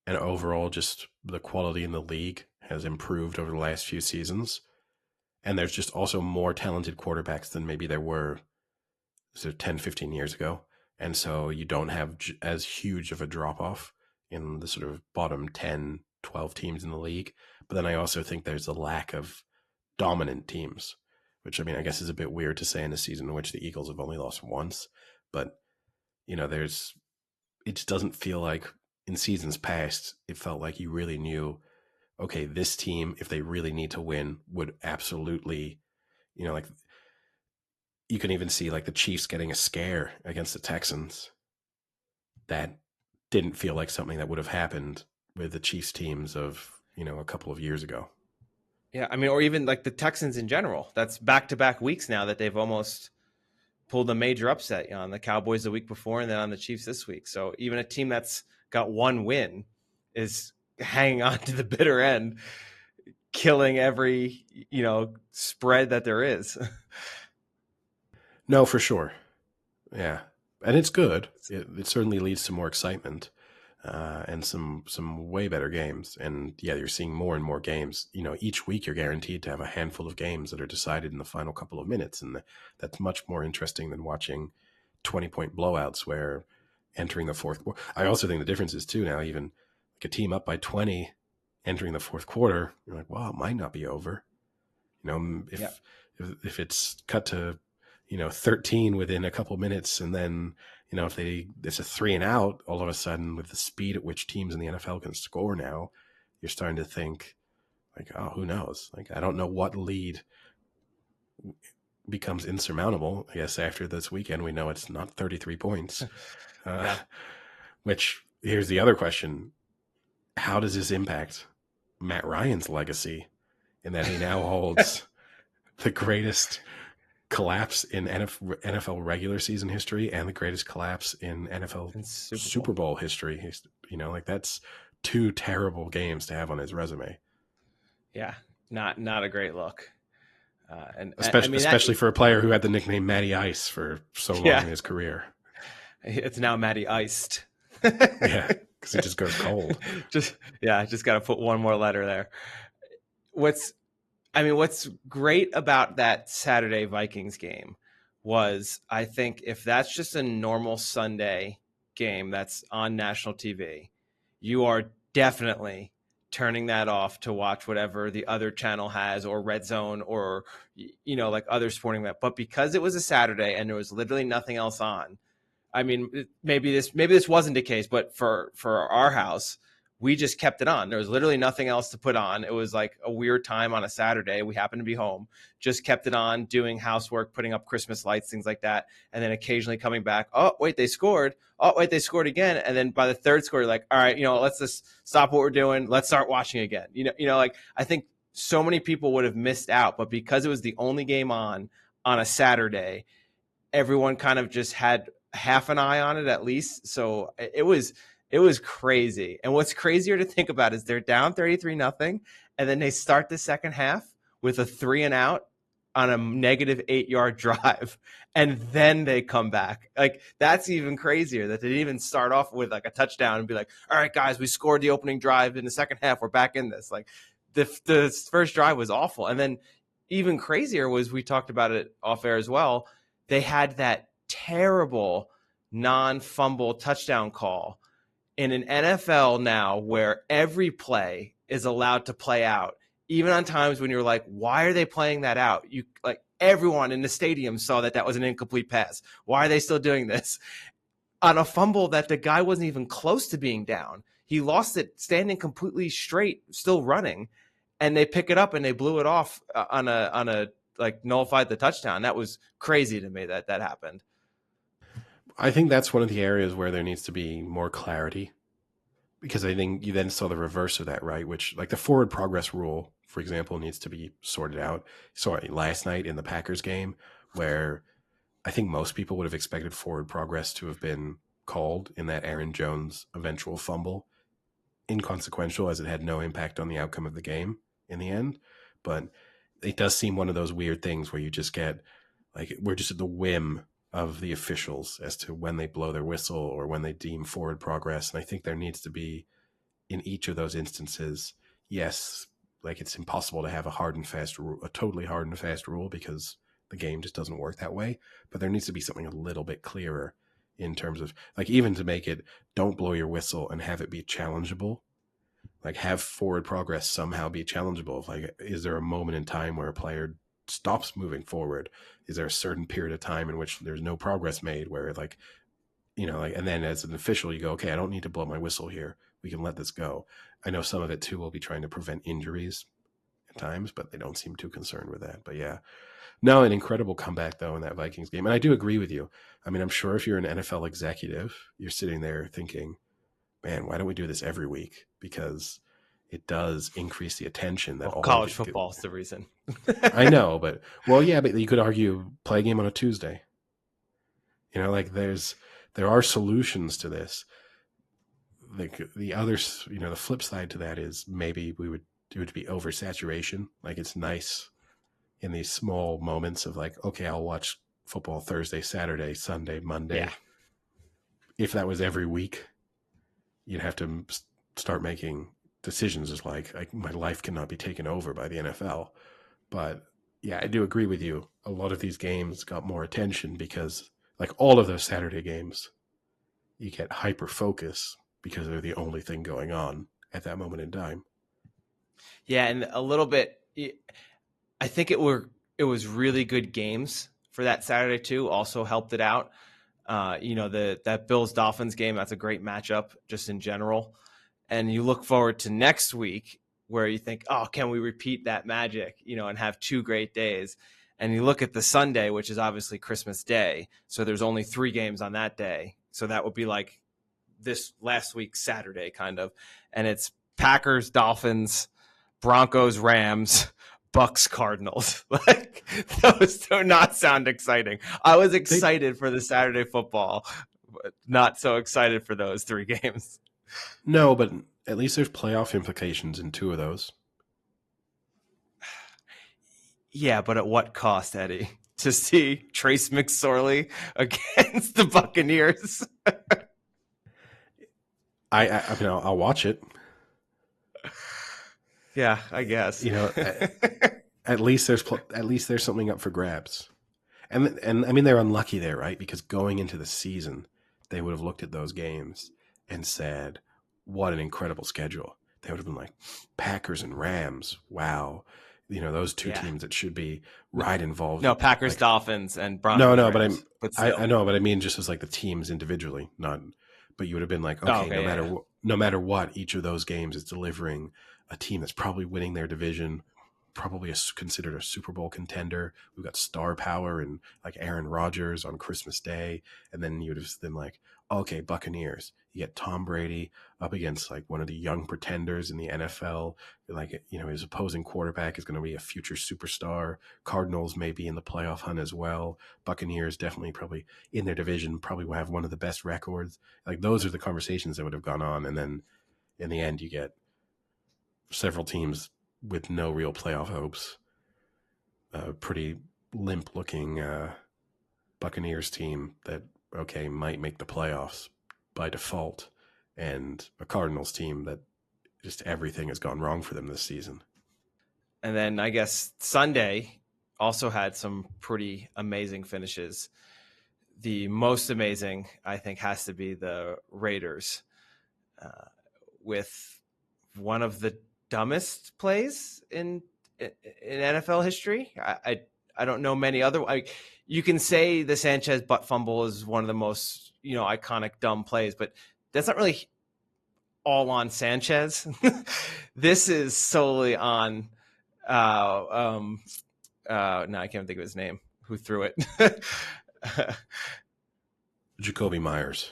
and overall just the quality in the league has improved over the last few seasons. And there's just also more talented quarterbacks than maybe there were 10, 15 years ago. And so you don't have as huge of a drop off in the sort of bottom 10, 12 teams in the league. But then I also think there's a lack of dominant teams, which I mean, I guess is a bit weird to say in a season in which the Eagles have only lost once. But, it just doesn't feel like in seasons past, it felt like you really knew, okay, this team, if they really need to win, would absolutely, like you can even see like the Chiefs getting a scare against the Texans. That didn't feel like something that would have happened with the Chiefs teams of, a couple of years ago. Yeah, I mean, or even like the Texans in general. That's back to back weeks now that they've almost pulled a major upset, on the Cowboys the week before and then on the Chiefs this week. So even a team that's got one win is hanging on to the bitter end, killing every, spread that there is. No, for sure. Yeah. And it's good. It certainly leads to more excitement. and some way better games. And yeah, you're seeing more and more games. Each week you're guaranteed to have a handful of games that are decided in the final couple of minutes, and that's much more interesting than watching 20-point blowouts where entering the fourth quarter. I also think the difference is too now, even like a team up by 20 entering the fourth quarter, you're like, well, it might not be over. Yeah. If it's cut to 13 within a couple minutes, and then if it's a 3-and-out, all of a sudden with the speed at which teams in the NFL can score now, you're starting to think like, oh, who knows? Like, I don't know what lead becomes insurmountable. I guess after this weekend, we know it's not 33 points. Yeah. Which, here's the other question: how does this impact Matt Ryan's legacy in that he now holds the greatest collapse in NFL regular season history and the greatest collapse in NFL And Super Bowl history? Like, that's two terrible games to have on his resume. Yeah. Not a great look. And I Especially, mean that. especially for a player who had the nickname Matty Ice for so long Yeah. in his career. It's now Matty Iced. Yeah, because he just goes cold. Just got to put one more letter there. What's great about that Saturday Vikings game was, I think, if that's just a normal Sunday game that's on national TV, you are definitely turning that off to watch whatever the other channel has, or Red Zone, or like other sporting event. But because it was a Saturday and there was literally nothing else on, I mean, maybe this wasn't the case, but for our house, we just kept it on. There was literally nothing else to put on. It was like a weird time on a Saturday. We happened to be home, just kept it on, doing housework, putting up Christmas lights, things like that. And then occasionally coming back. Oh, wait, they scored. Oh, wait, they scored again. And then by the third score, you're like, all right, let's just stop what we're doing. Let's start watching again. Like, I think so many people would have missed out, but because it was the only game on a Saturday, everyone kind of just had half an eye on it at least. So it was crazy. And what's crazier to think about is they're down 33-0, and then they start the second half with a 3-and-out on a -8-yard drive, and then they come back. Like, that's even crazier, that they didn't even start off with like a touchdown and be like, all right, guys, we scored the opening drive in the second half, we're back in this. Like, the first drive was awful. And then even crazier was, we talked about it off air as well, they had that terrible non-fumble touchdown call in an NFL now where every play is allowed to play out, even on times when you're like, why are they playing that out? Everyone in the stadium saw that was an incomplete pass. Why are they still doing this? On a fumble that the guy wasn't even close to being down. He lost it standing completely straight, still running, and they pick it up and they blew it off on a like, nullified the touchdown. That was crazy to me that happened. I think that's one of the areas where there needs to be more clarity, because I think you then saw the reverse of that, right? Which, like, the forward progress rule, for example, needs to be sorted out. So last night in the Packers game, where I think most people would have expected forward progress to have been called in that Aaron Jones eventual fumble, inconsequential as it had no impact on the outcome of the game in the end. But it does seem one of those weird things where you just get, like, we're just at the whim of the officials as to when they blow their whistle or when they deem forward progress. And I think there needs to be, in each of those instances, yes, like, it's impossible to have a hard and fast rule, a totally hard and fast rule, because the game just doesn't work that way. But there needs to be something a little bit clearer in terms of, like, even to make it, don't blow your whistle and have it be challengeable. Like, have forward progress somehow be challengeable. Like, is there a moment in time where a player stops moving forward? Is there a certain period of time in which there's no progress made, where, like, and then as an official, you go, okay, I don't need to blow my whistle here. We can let this go. I know some of it too will be trying to prevent injuries at times, but they don't seem too concerned with that. But yeah, no, an incredible comeback though in that Vikings game. And I do agree with you. I mean, I'm sure if you're an NFL executive, you're sitting there thinking, man, why don't we do this every week? Because it does increase the attention that all college football is the reason. I know, but yeah, but you could argue play a game on a Tuesday. Like, there are solutions to this. Like, the other, the flip side to that is maybe it would be oversaturation. Like, it's nice in these small moments of, like, okay, I'll watch football Thursday, Saturday, Sunday, Monday. Yeah. If that was every week, you'd have to start making decisions as like my life cannot be taken over by the NFL. But yeah, I do agree with you. A lot of these games got more attention because, like all of those Saturday games, you get hyper focus because they're the only thing going on at that moment in time. Yeah, and a little bit. I think it was really good games for that Saturday too. Also helped it out. That Bills Dolphins game, that's a great matchup just in general. And you look forward to next week where you think, oh, can we repeat that magic, and have 2 great days. And you look at the Sunday, which is obviously Christmas Day. So there's only 3 games on that day. So that would be like this last week's Saturday kind of. And it's Packers, Dolphins, Broncos, Rams, Bucks, Cardinals. Like, those do not sound exciting. I was excited for the Saturday football, but not so excited for those 3 games. No, but at least there's playoff implications in 2 of those. Yeah, but at what cost, Eddie? To see Trace McSorley against the Buccaneers? I mean, I'll watch it. Yeah, I guess. At least there's something up for grabs. And I mean, they're unlucky there, right? Because going into the season, they would have looked at those games and said, what an incredible schedule. They would have been like, Packers and Rams, wow. Those 2 teams that should be right involved. No, Packers, like, Dolphins, and Broncos. No, Rams, I know, but I mean just as like the teams individually, not. But you would have been like, okay, no matter what, each of those games is delivering a team that's probably winning their division, probably considered a Super Bowl contender. We've got star power and like Aaron Rodgers on Christmas Day. And then you would have been like, okay, Buccaneers, you get Tom Brady up against like one of the young pretenders in the NFL. Like, his opposing quarterback is going to be a future superstar. Cardinals may be in the playoff hunt as well. Buccaneers definitely probably in their division, probably will have one of the best records. Like, those are the conversations that would have gone on. And then in the end, you get several teams with no real playoff hopes. A pretty limp looking Buccaneers team that, okay, might make the playoffs by default, and a Cardinals team that just everything has gone wrong for them this season. And then I guess Sunday also had some pretty amazing finishes. The most amazing, I think, has to be the Raiders with one of the dumbest plays in NFL history. I don't know many other. You can say the Sanchez butt fumble is one of the most iconic dumb plays, but that's not really all on Sanchez. This is solely on. No, I can't think of his name. Who threw it? Jacoby Myers.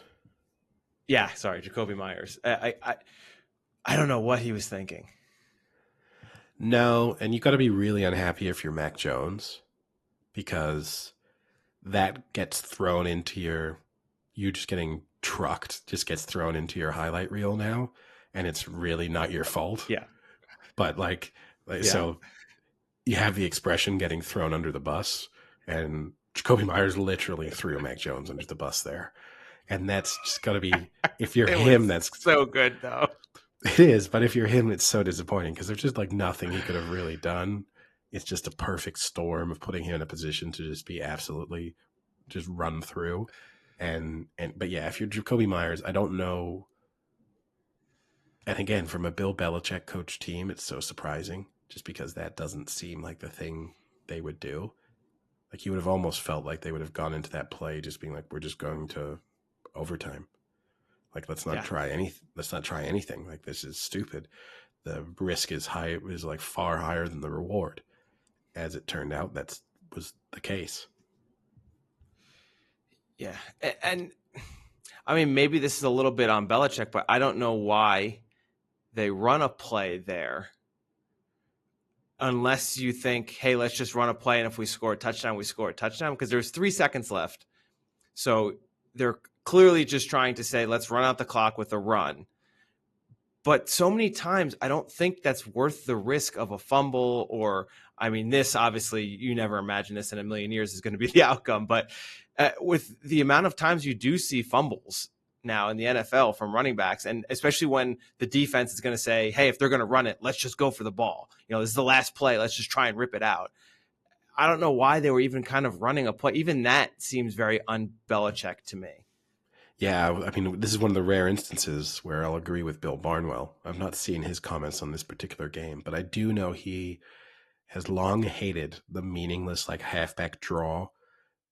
Yeah, sorry, Jacoby Myers. I don't know what he was thinking. No, and you got to be really unhappy if you're Mac Jones, because that gets thrown into you just getting trucked just gets thrown into your highlight reel now, and it's really not your fault. Yeah. But so you have the expression getting thrown under the bus, and Jacoby Myers literally threw Mac Jones under the bus there. And that's just got to be, if you're him, that's so good though. It is, but if you're him, it's so disappointing because there's just like nothing he could have really done. It's just a perfect storm of putting him in a position to just be absolutely just run through. But yeah, if you're Jacoby Myers, I don't know. And again, from a Bill Belichick coach team, it's so surprising just because that doesn't seem like the thing they would do. Like, you would have almost felt like they would have gone into that play just being like, we're just going to overtime. Like, let's not try anything. Like, this is stupid. The risk is like far higher than the reward. As it turned out, that was the case. Yeah. And I mean, maybe this is a little bit on Belichick, but I don't know why they run a play there unless you think, hey, let's just run a play, and if we score a touchdown, we score a touchdown, because there's 3 seconds left. So they're clearly just trying to say, let's run out the clock with a run. But so many times, I don't think that's worth the risk of a fumble or, I mean, this obviously, you never imagine this in a million years is going to be the outcome. But with the amount of times you do see fumbles now in the NFL from running backs, and especially when the defense is going to say, hey, if they're going to run it, let's just go for the ball. This is the last play. Let's just try and rip it out. I don't know why they were even kind of running a play. Even that seems very un-Belichick to me. Yeah, I mean, this is one of the rare instances where I'll agree with Bill Barnwell. I've not seen his comments on this particular game, but I do know he has long hated the meaningless like halfback draw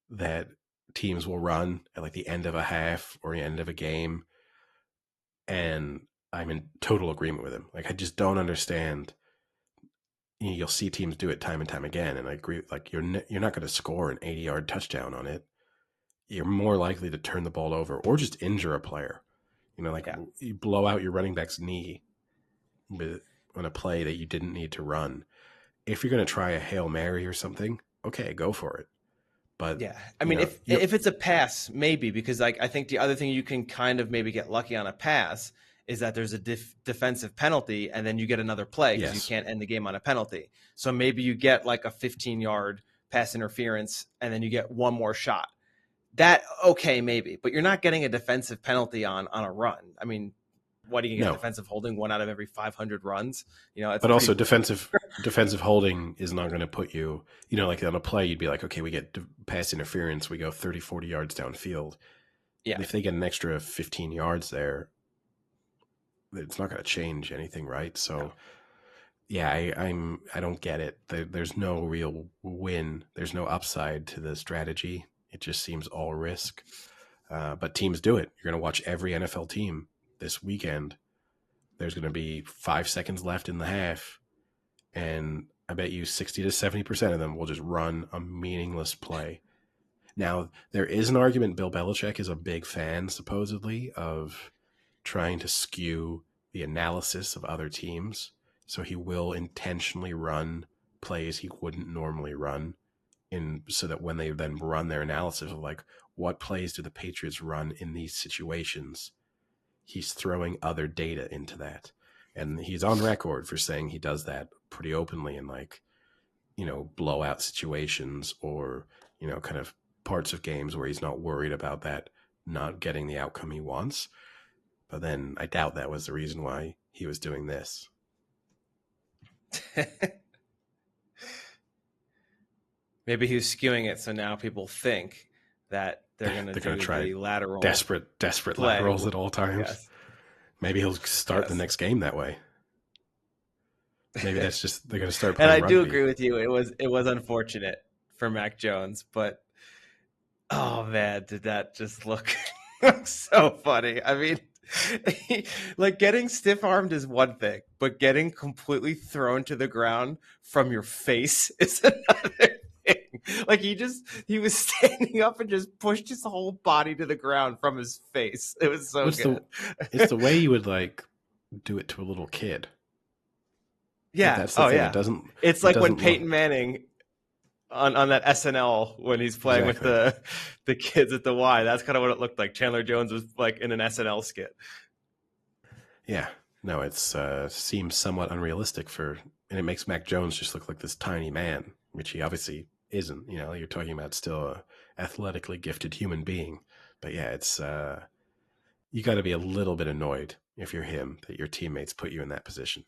that teams will run at like the end of a half or the end of a game. And I'm in total agreement with him. Like, I just don't understand. You'll see teams do it time and time again, and I agree. Like, you're not going to score an 80-yard touchdown on it. You're more likely to turn the ball over or just injure a player. Like you blow out your running back's knee on a play that you didn't need to run. If you're going to try a Hail Mary or something, okay, go for it. But yeah, I mean, if it's a pass, maybe, because like I think the other thing you can kind of maybe get lucky on a pass is that there's a defensive penalty, and then you get another play because you can't end the game on a penalty. So maybe you get like a 15-yard pass interference, and then you get one more shot. That okay, maybe, but you're not getting a defensive penalty on a run. I mean, what do you get? Defensive holding 1 out of every 500 runs. It's also defensive holding is not going to put you. Like on a play, you'd be like, okay, we get pass interference, we go 30, 40 yards downfield. Yeah, if they get an extra 15 yards there, it's not going to change anything, right? So, yeah, I don't get it. There's no real win. There's no upside to the strategy. It just seems all risk. But teams do it. You're going to watch every NFL team this weekend. There's going to be 5 seconds left in the half, and I bet you 60 to 70% of them will just run a meaningless play. Now, there is an argument Bill Belichick is a big fan, supposedly, of trying to skew the analysis of other teams. So he will intentionally run plays he wouldn't normally run, so that when they then run their analysis of like, what plays do the Patriots run in these situations, he's throwing other data into that. And he's on record for saying he does that pretty openly in like, blowout situations or, kind of parts of games where he's not worried about that not getting the outcome he wants. But then I doubt that was the reason why he was doing this. Maybe he was skewing it so now people think that they're going to try the lateral desperate laterals at all times. Yes. Maybe he'll start the next game that way. Maybe that's just they're going to start playing And I rugby. do agree with you. It was unfortunate for Mac Jones, but oh man, did that just look so funny? I mean, like getting stiff armed is one thing, but getting completely thrown to the ground from your face is another thing. Like he was standing up and just pushed his whole body to the ground from his face. It was so good. It's the way you would like do it to a little kid. Yeah. That's the thing. Yeah. It's like when Peyton Manning on that SNL when he's playing with the kids at the Y. That's kind of what it looked like. Chandler Jones was like in an SNL skit. Yeah. No, it seems somewhat unrealistic and it makes Mac Jones just look like this tiny man, which he obviously isn't. You're talking about still a athletically gifted human being. But yeah, it's you got to be a little bit annoyed if you're him that your teammates put you in that position.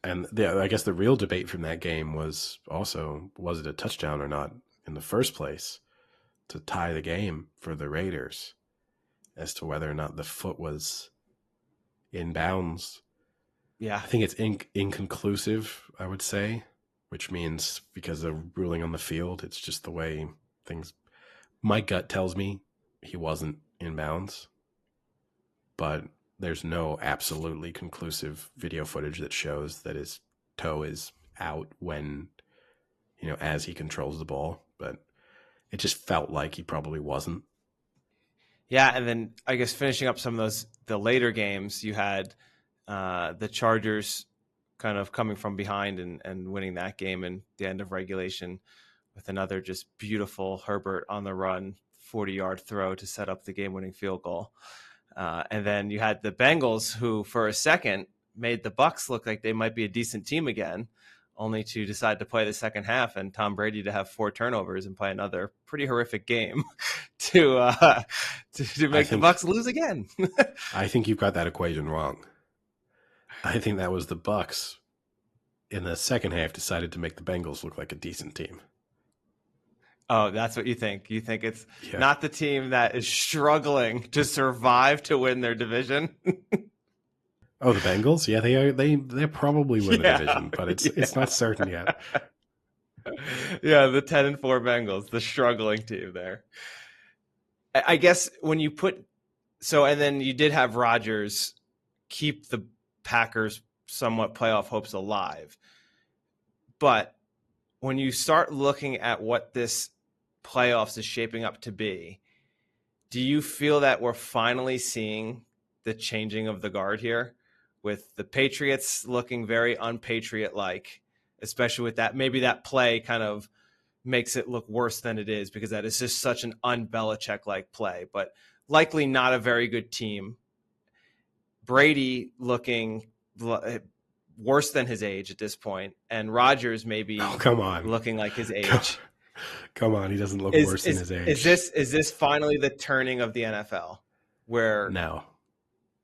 And I guess the real debate from that game was it a touchdown or not in the first place to tie the game for the Raiders as to whether or not the foot was in bounds. Yeah. I think it's inconclusive, I would say, which means because of ruling on the field, it's just the way things... My gut tells me he wasn't in bounds, but there's no absolutely conclusive video footage that shows that his toe is out when, as he controls the ball. But it just felt like he probably wasn't. Yeah, and then I guess finishing up some of the later games, you had the Chargers kind of coming from behind and winning that game in the end of regulation with another just beautiful Herbert on the run, 40-yard throw to set up the game-winning field goal. And then you had the Bengals, who for a second made the Bucs look like they might be a decent team again, only to decide to play the second half and Tom Brady to have 4 turnovers and play another pretty horrific game to I make the think Bucks lose again. I think you've got that equation wrong. I think that was the Bucks in the second half decided to make the Bengals look like a decent team. Oh, that's what you think. You think it's Yeah. not the team that is struggling to survive to win their division. Oh, the Bengals? Yeah, they are. They probably win the Yeah, division, but it's not yeah, certain yet. yeah. The 10-4 Bengals, the struggling team there. I guess when you put so, and then you did have Rodgers keep the Packers somewhat playoff hopes alive, but when you start looking at what this playoffs is shaping up to be, do you feel that we're finally seeing the changing of the guard here, with the Patriots looking very unpatriot like, especially with that maybe that play kind of makes it look worse than it is because that is just such an un-Belichick like play, but likely not a very good team. Brady looking worse than his age at this point, and Rodgers Oh, maybe come on. looking like his Come, age. come on. He doesn't look Is worse than is his is age. this finally the turning of the NFL, where No.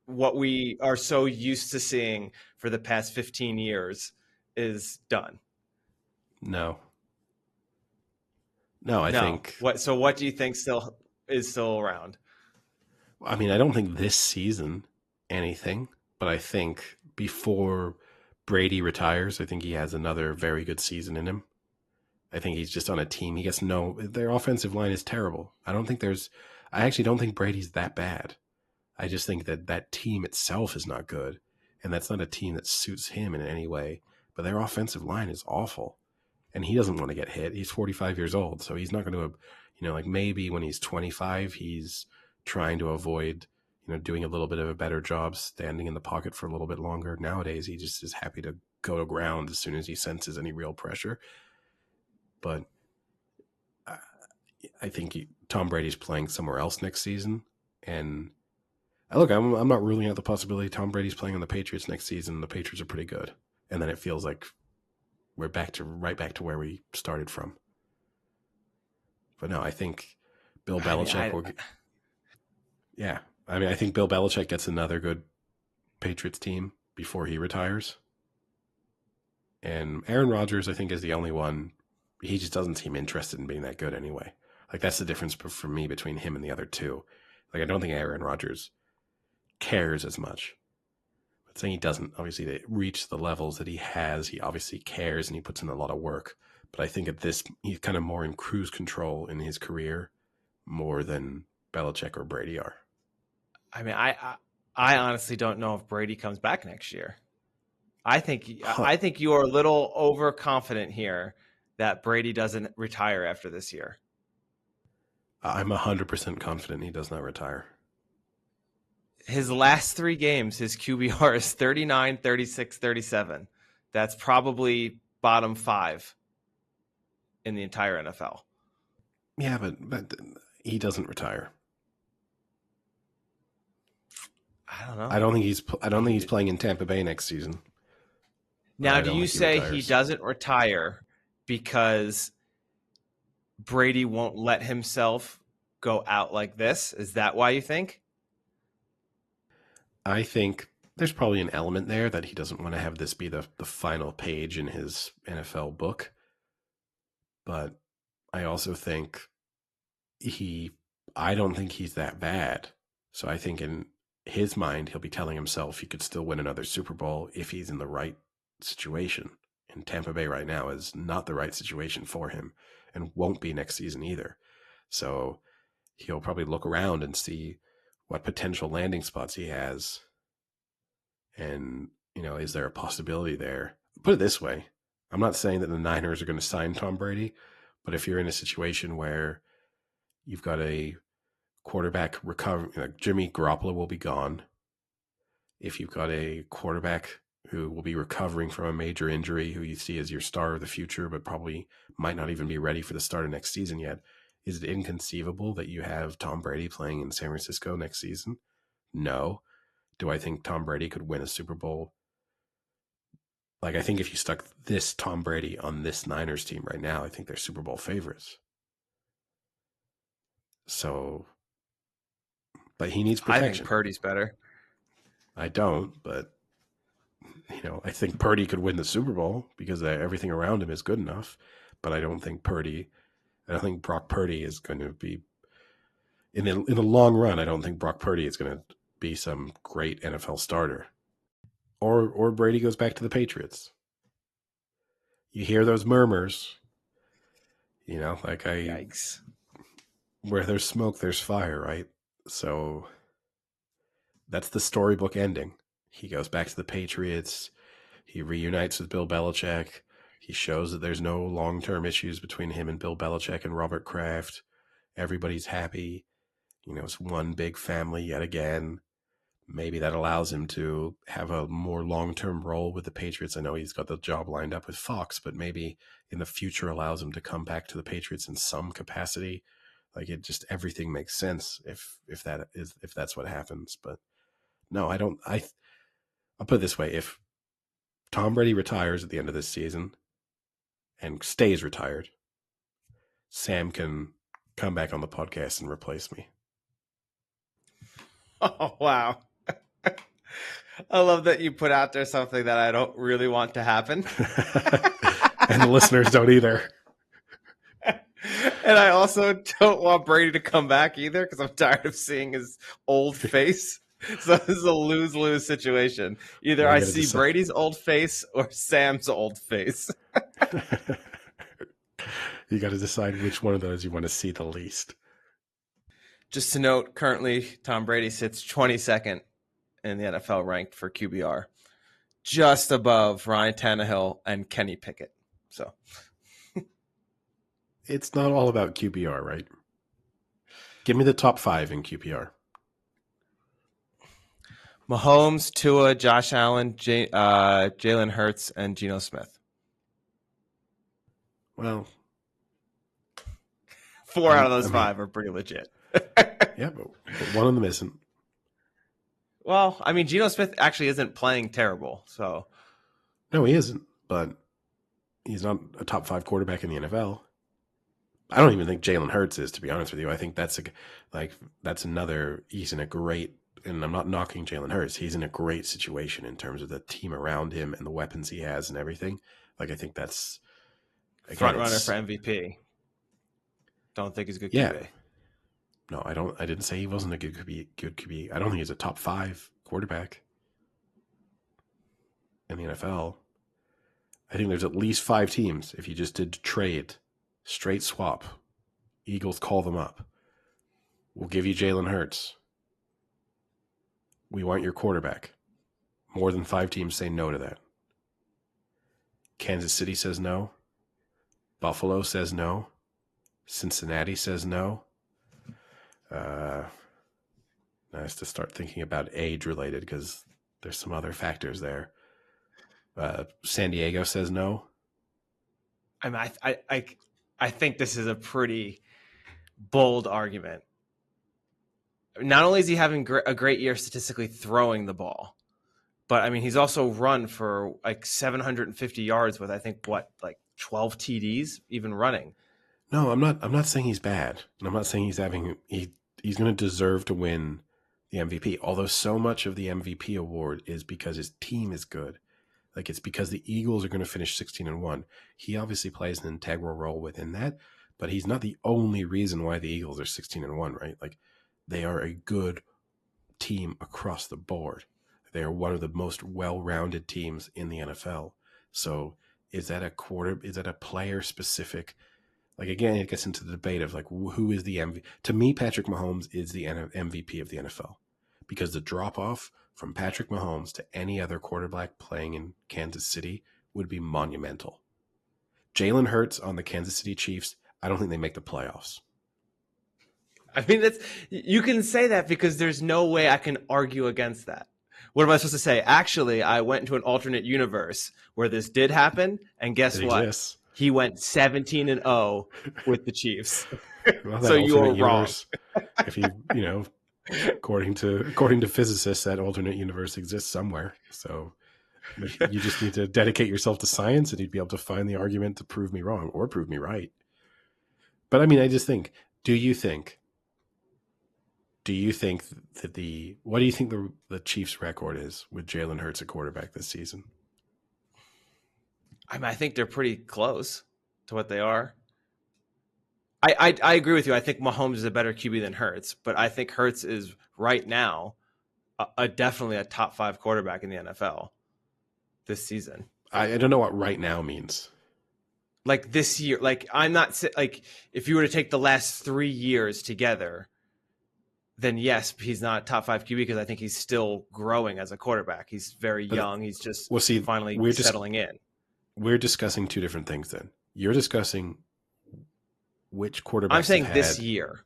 what we are so used to seeing for the past 15 years is done? No. No, I No. think What do you think still around? I mean, I don't think this season anything, but I think before Brady retires, I think he has another very good season in him. I think he's just on a team. He gets no, their offensive line is terrible. I actually don't think Brady's that bad. I just think that that team itself is not good. And that's not a team that suits him in any way. But their offensive line is awful. And he doesn't want to get hit. He's 45 years old. So he's not going to, like maybe when he's 25, he's trying to avoid, doing a little bit of a better job standing in the pocket for a little bit longer. Nowadays, he just is happy to go to ground as soon as he senses any real pressure. But I think Tom Brady's playing somewhere else next season. And look, I'm not ruling out the possibility Tom Brady's playing on the Patriots next season. The Patriots are pretty good. And then it feels like we're right back to where we started from. But no, I think Bill I mean, Belichick will. Yeah, I mean, I think Bill Belichick gets another good Patriots team before he retires. And Aaron Rodgers, I think, is the only one. He just doesn't seem interested in being that good anyway. Like that's the difference for me between him and the other two. Like I don't think Aaron Rodgers cares as much. But saying he doesn't obviously to reach the levels that he has, he obviously cares and he puts in a lot of work. But I think at this, he's kind of more in cruise control in his career more than Belichick or Brady are. I mean, I honestly don't know if Brady comes back next year. Huh. I think you are a little overconfident here that Brady doesn't retire after this year. I'm 100% confident he does not retire. His last 3 games, his QBR is 39, 36, 37. That's probably bottom 5 in the entire NFL. Yeah, but he doesn't retire. I don't know. I don't think he's playing in Tampa Bay next season. But Now, I do don't you think he say he retires. doesn't retire because Brady won't let himself go out like this? Is that why you think? I think there's probably an element there that he doesn't want to have this be the final page in his NFL book. But I also think he I don't think he's that bad. So I think in his mind he'll be telling himself he could still win another Super Bowl if he's in the right situation. And Tampa Bay right now is not the right situation for him and won't be next season either. So he'll probably look around and see what potential landing spots he has and, is there a possibility there? Put it this way. I'm not saying that the Niners are going to sign Tom Brady, but if you're in a situation where you've got a quarterback recover, Jimmy Garoppolo will be gone. If you've got a quarterback who will be recovering from a major injury, who you see as your star of the future, but probably might not even be ready for the start of next season yet, is it inconceivable that you have Tom Brady playing in San Francisco next season? No. Do I think Tom Brady could win a Super Bowl? Like, I think if you stuck this Tom Brady on this Niners team right now, I think they're Super Bowl favorites. So, but he needs I think protection. Purdy's better. I don't, but I think Purdy could win the Super Bowl because everything around him is good enough. But I don't think Brock Purdy is going to be in the long run. I don't think Brock Purdy is going to be some great NFL starter. Or Brady goes back to the Patriots. You hear those murmurs, Yikes. where there's smoke, there's fire, right? So that's the storybook ending. He goes back to the Patriots. He reunites with Bill Belichick. He shows that there's no long-term issues between him and Bill Belichick and Robert Kraft. Everybody's happy. It's one big family yet again. Maybe that allows him to have a more long-term role with the Patriots. I know he's got the job lined up with Fox, but maybe in the future allows him to come back to the Patriots in some capacity. Like everything makes sense if that's what happens. But no, I don't. I'll put it this way: if Tom Brady retires at the end of this season and stays retired, Sam can come back on the podcast and replace me. Oh, wow. I love that you put out there something that I don't really want to happen. And the listeners don't either. And I also don't want Brady to come back either because I'm tired of seeing his old face. So this is a lose-lose situation. Either Well, I see Brady's old face or Sam's old face. You got to decide which one of those you want to see the least. Just to note, currently Tom Brady sits 22nd in the NFL ranked for QBR, just above Ryan Tannehill and Kenny Pickett. So it's not all about QBR, right? Give me the top 5 in QPR. Mahomes, Tua, Josh Allen, Jalen Hurts, and Geno Smith. Well, 4 out of those 5 are pretty legit. Yeah, but one of them isn't. Well, I mean, Geno Smith actually isn't playing terrible. So no, he isn't. But he's not a top 5 quarterback in the NFL. I don't even think Jalen Hurts is, to be honest with you. I think that's another. He's in a great, and I'm not knocking Jalen Hurts. He's in a great situation in terms of the team around him and the weapons he has and everything. Like I think that's front runner for MVP. Don't think he's a good QB. No, I don't. I didn't say he wasn't a good QB. I don't think he's a top 5 quarterback in the NFL. I think there's at least 5 teams. If you just did trade, straight swap, Eagles call them up. We'll give you Jalen Hurts. We want your quarterback. More than 5 teams say no to that. Kansas City says no. Buffalo says no. Cincinnati says no. Nice to start thinking about age related because there's some other factors there. San Diego says no. I mean, I think this is a pretty bold argument. Not only is he having a great year statistically throwing the ball, but I mean, he's also run for like 750 yards with, I think, 12 TDs even running. No, I'm not saying he's bad. And I'm not saying he's going to deserve to win the MVP. Although so much of the MVP award is because his team is good. Like it's because the Eagles are going to finish 16-1. He obviously plays an integral role within that, but he's not the only reason why the Eagles are 16-1, right? Like they are a good team across the board. They are one of the most well-rounded teams in the NFL. So is that a player specific? Like again, it gets into the debate of like who is the MVP. To me, Patrick Mahomes is the MVP of the NFL because the drop off from Patrick Mahomes to any other quarterback playing in Kansas City would be monumental. Jalen Hurts on the Kansas City Chiefs, I don't think they make the playoffs. I mean, you can say that because there's no way I can argue against that. What am I supposed to say? Actually, I went into an alternate universe where this did happen, and guess what? Exists. He went 17-0 with the Chiefs. Well, so you were wrong. If according to physicists, that alternate universe exists somewhere. So you just need to dedicate yourself to science, and you'd be able to find the argument to prove me wrong or prove me right. But I mean, I just think, do you think do you think that what do you think the Chiefs' record is with Jalen Hurts at quarterback this season? I mean, I think they're pretty close to what they are. I agree with you. I think Mahomes is a better QB than Hurts, but I think Hurts is right now definitely a top 5 quarterback in the NFL this season. I don't know what right now means. Like this year, like I'm not like if you were to take the last 3 years together, then yes, he's not top 5 QB because I think he's still growing as a quarterback. He's very young. He's just finally settling in. We're discussing two different things then. You're discussing which quarterbacks I'm saying this year.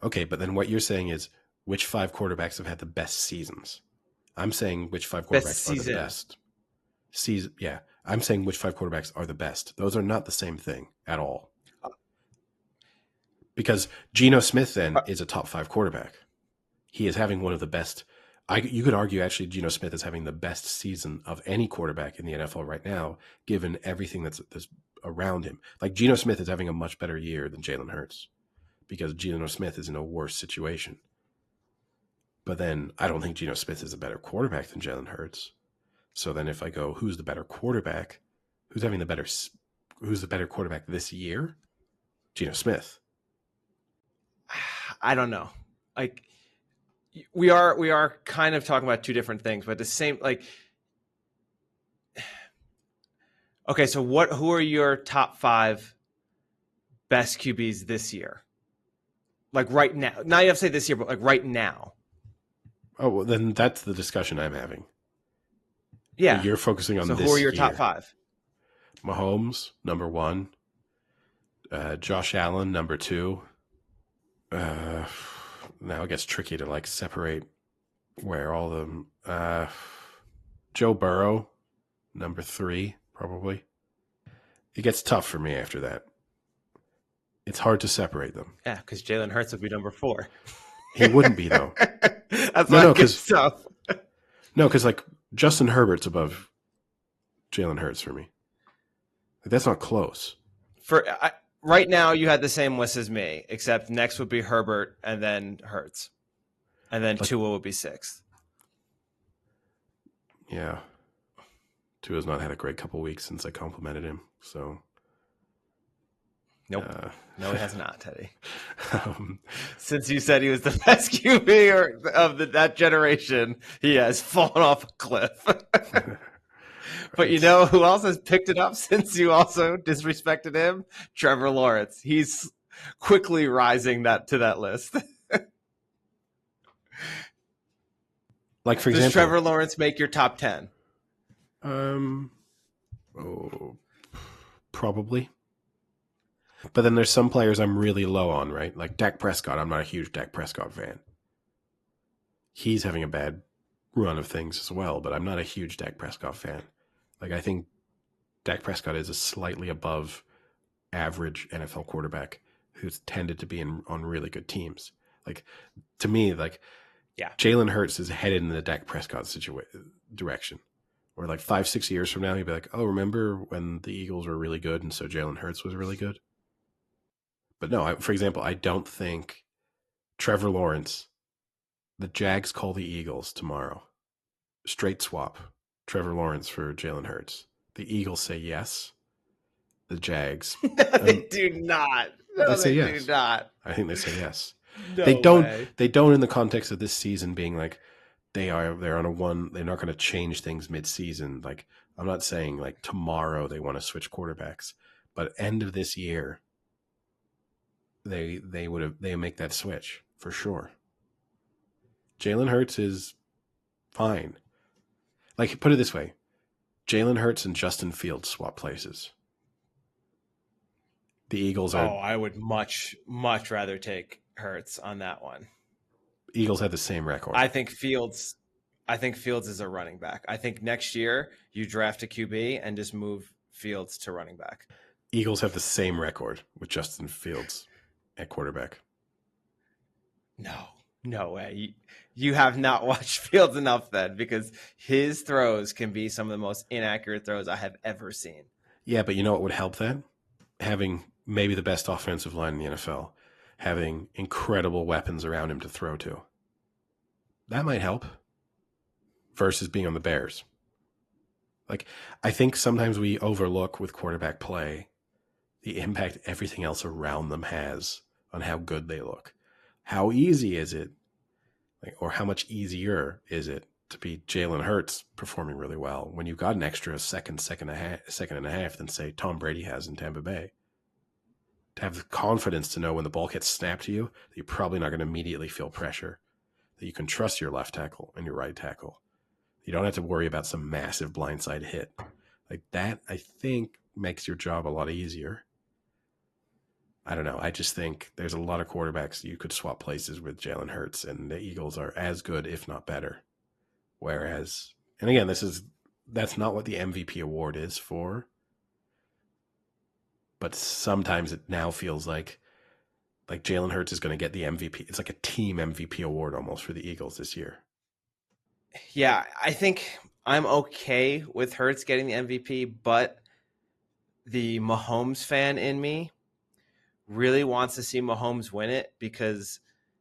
Okay, but then what you're saying is which 5 quarterbacks have had the best seasons. I'm saying which 5 quarterbacks are the best. Yeah. I'm saying which 5 quarterbacks are the best. Those are not the same thing at all. Because Geno Smith then is a top 5 quarterback. He is having one of the best. You could argue actually Geno Smith is having the best season of any quarterback in the NFL right now, given everything that's around him. Like Geno Smith is having a much better year than Jalen Hurts because Geno Smith is in a worse situation. But then I don't think Geno Smith is a better quarterback than Jalen Hurts. So then if I go, who's the better quarterback? Who's the better quarterback this year? Geno Smith. I don't know. Like we are kind of talking about two different things, but the same, like, okay, so who are your top 5 best QBs this year? Like right now. Not you have to say this year, but like right now. Oh, well, then that's the discussion I'm having. Yeah. But you're focusing on this year. So who are your top 5? Mahomes, number 1. Josh Allen, number 2. Now it gets tricky to like separate where all of them. Joe Burrow, number 3, probably. It gets tough for me after that. It's hard to separate them. Yeah, because Jalen Hurts would be number 4. He wouldn't be though. That's why it gets tough. No, because like Justin Herbert's above Jalen Hurts for me. Like, that's not close. Right now, you had the same list as me, except next would be Herbert and then Hurts. And then Tua would be 6th. Yeah. Tua's not had a great couple weeks since I complimented him. So. Nope. No, he has not, Teddy. Since you said he was the best QB of that generation, he has fallen off a cliff. But you know who else has picked it up since you also disrespected him? Trevor Lawrence. He's quickly rising to that list. Like for example, does Trevor Lawrence make your top 10? Probably. But then there's some players I'm really low on, right? Like Dak Prescott. I'm not a huge Dak Prescott fan. He's having a bad run of things as well, but I'm not a huge Dak Prescott fan. Like I think Dak Prescott is a slightly above average NFL quarterback who's tended to be on really good teams. Like to me, like Jalen Hurts is headed in the Dak Prescott direction. Where like 5-6 years from now, he'd be like, oh, remember when the Eagles were really good and so Jalen Hurts was really good? But no, for example, I don't think Trevor Lawrence, the Jags call the Eagles tomorrow. Straight swap. Trevor Lawrence for Jalen Hurts. The Eagles say yes. The Jags. They do not. No, they say yes. Do not. I think they say yes. No they don't. Way. They don't in the context of this season being like they're on a one. They're not going to change things mid-season. Like I'm not saying like tomorrow they want to switch quarterbacks, but end of this year they make that switch for sure. Jalen Hurts is fine. Like put it this way, Jalen Hurts and Justin Fields swap places. The Eagles are. Oh, I would much rather take Hurts on that one. Eagles have the same record. I think Fields is a running back. I think next year you draft a QB and just move Fields to running back. Eagles have the same record with Justin Fields at quarterback. No way. You have not watched Fields enough then, because his throws can be some of the most inaccurate throws I have ever seen. Yeah, but you know what would help that? Having maybe the best offensive line in the NFL, having incredible weapons around him to throw to. That might help versus being on the Bears. Like, I think sometimes we overlook with quarterback play the impact everything else around them has on how good they look. How easy is it, like, or how much easier is it to be Jalen Hurts performing really well when you've got an extra second and a half than say Tom Brady has in Tampa Bay? To have the confidence to know when the ball gets snapped to you that you're probably not going to immediately feel pressure, that you can trust your left tackle and your right tackle. You don't have to worry about some massive blindside hit. Like that, I think makes your job a lot easier. I don't know. I just think there's a lot of quarterbacks you could swap places with Jalen Hurts, and the Eagles are as good, if not better. Whereas, and again, that's not what the MVP award is for. But sometimes it now feels like Jalen Hurts is going to get the MVP. It's like a team MVP award almost for the Eagles this year. Yeah, I think I'm okay with Hurts getting the MVP, but the Mahomes fan in me really wants to see Mahomes win it because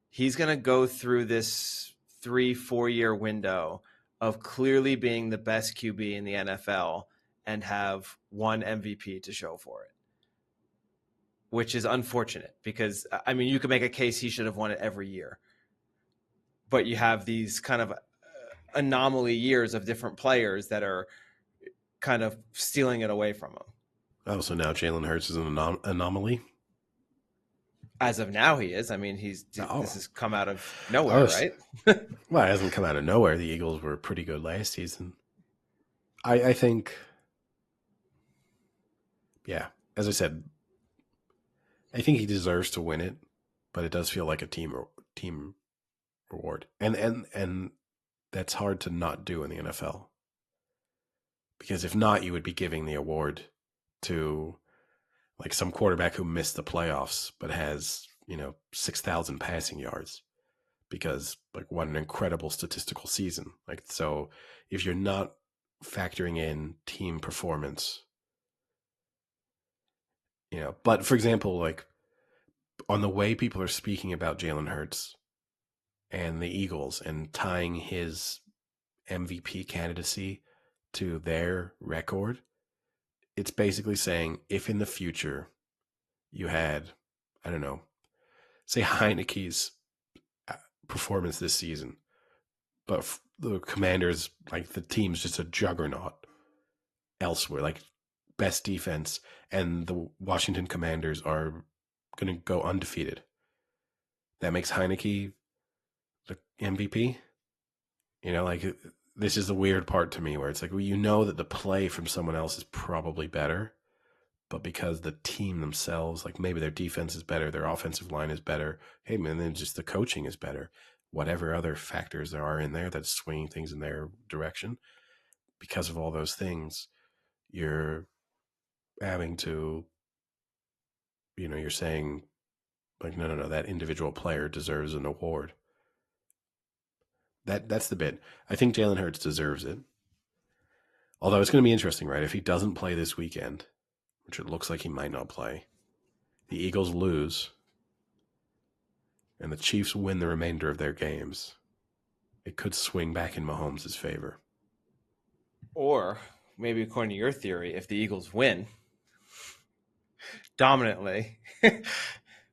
he's going to go through this 3-4 year window of clearly being the best QB in the NFL and have one MVP to show for it, which is unfortunate because, I mean, you could make a case he should have won it every year, but you have these kind of anomaly years of different players that are kind of stealing it away from him. Oh, so now Jalen Hurts is an anomaly? As of now, he is. I mean, this has come out of nowhere, right? Well, it hasn't come out of nowhere. The Eagles were pretty good last season. I think, yeah, as I said, I think he deserves to win it, but it does feel like a team reward, and that's hard to not do in the NFL. Because if not, you would be giving the award to like some quarterback who missed the playoffs but has 6,000 passing yards because like what an incredible statistical season. Like, so if you're not factoring in team performance, but for example, like on the way people are speaking about Jalen Hurts and the Eagles and tying his MVP candidacy to their record, it's basically saying if in the future you had, I don't know, say Heineke's performance this season, but the Commanders, like the team's just a juggernaut elsewhere, like best defense, and the Washington Commanders are going to go undefeated. That makes Heineke the MVP. Like this is the weird part to me where it's like, well, that the play from someone else is probably better, but because the team themselves, like maybe their defense is better, their offensive line is better, hey man, then just the coaching is better, whatever other factors there are in there that's swinging things in their direction, because of all those things, you're having to, you're saying like, no, that individual player deserves an award. That's the bit. I think Jalen Hurts deserves it. Although it's going to be interesting, right? If he doesn't play this weekend, which it looks like he might not play, the Eagles lose, and the Chiefs win the remainder of their games, it could swing back in Mahomes' favor. Or maybe according to your theory, if the Eagles win dominantly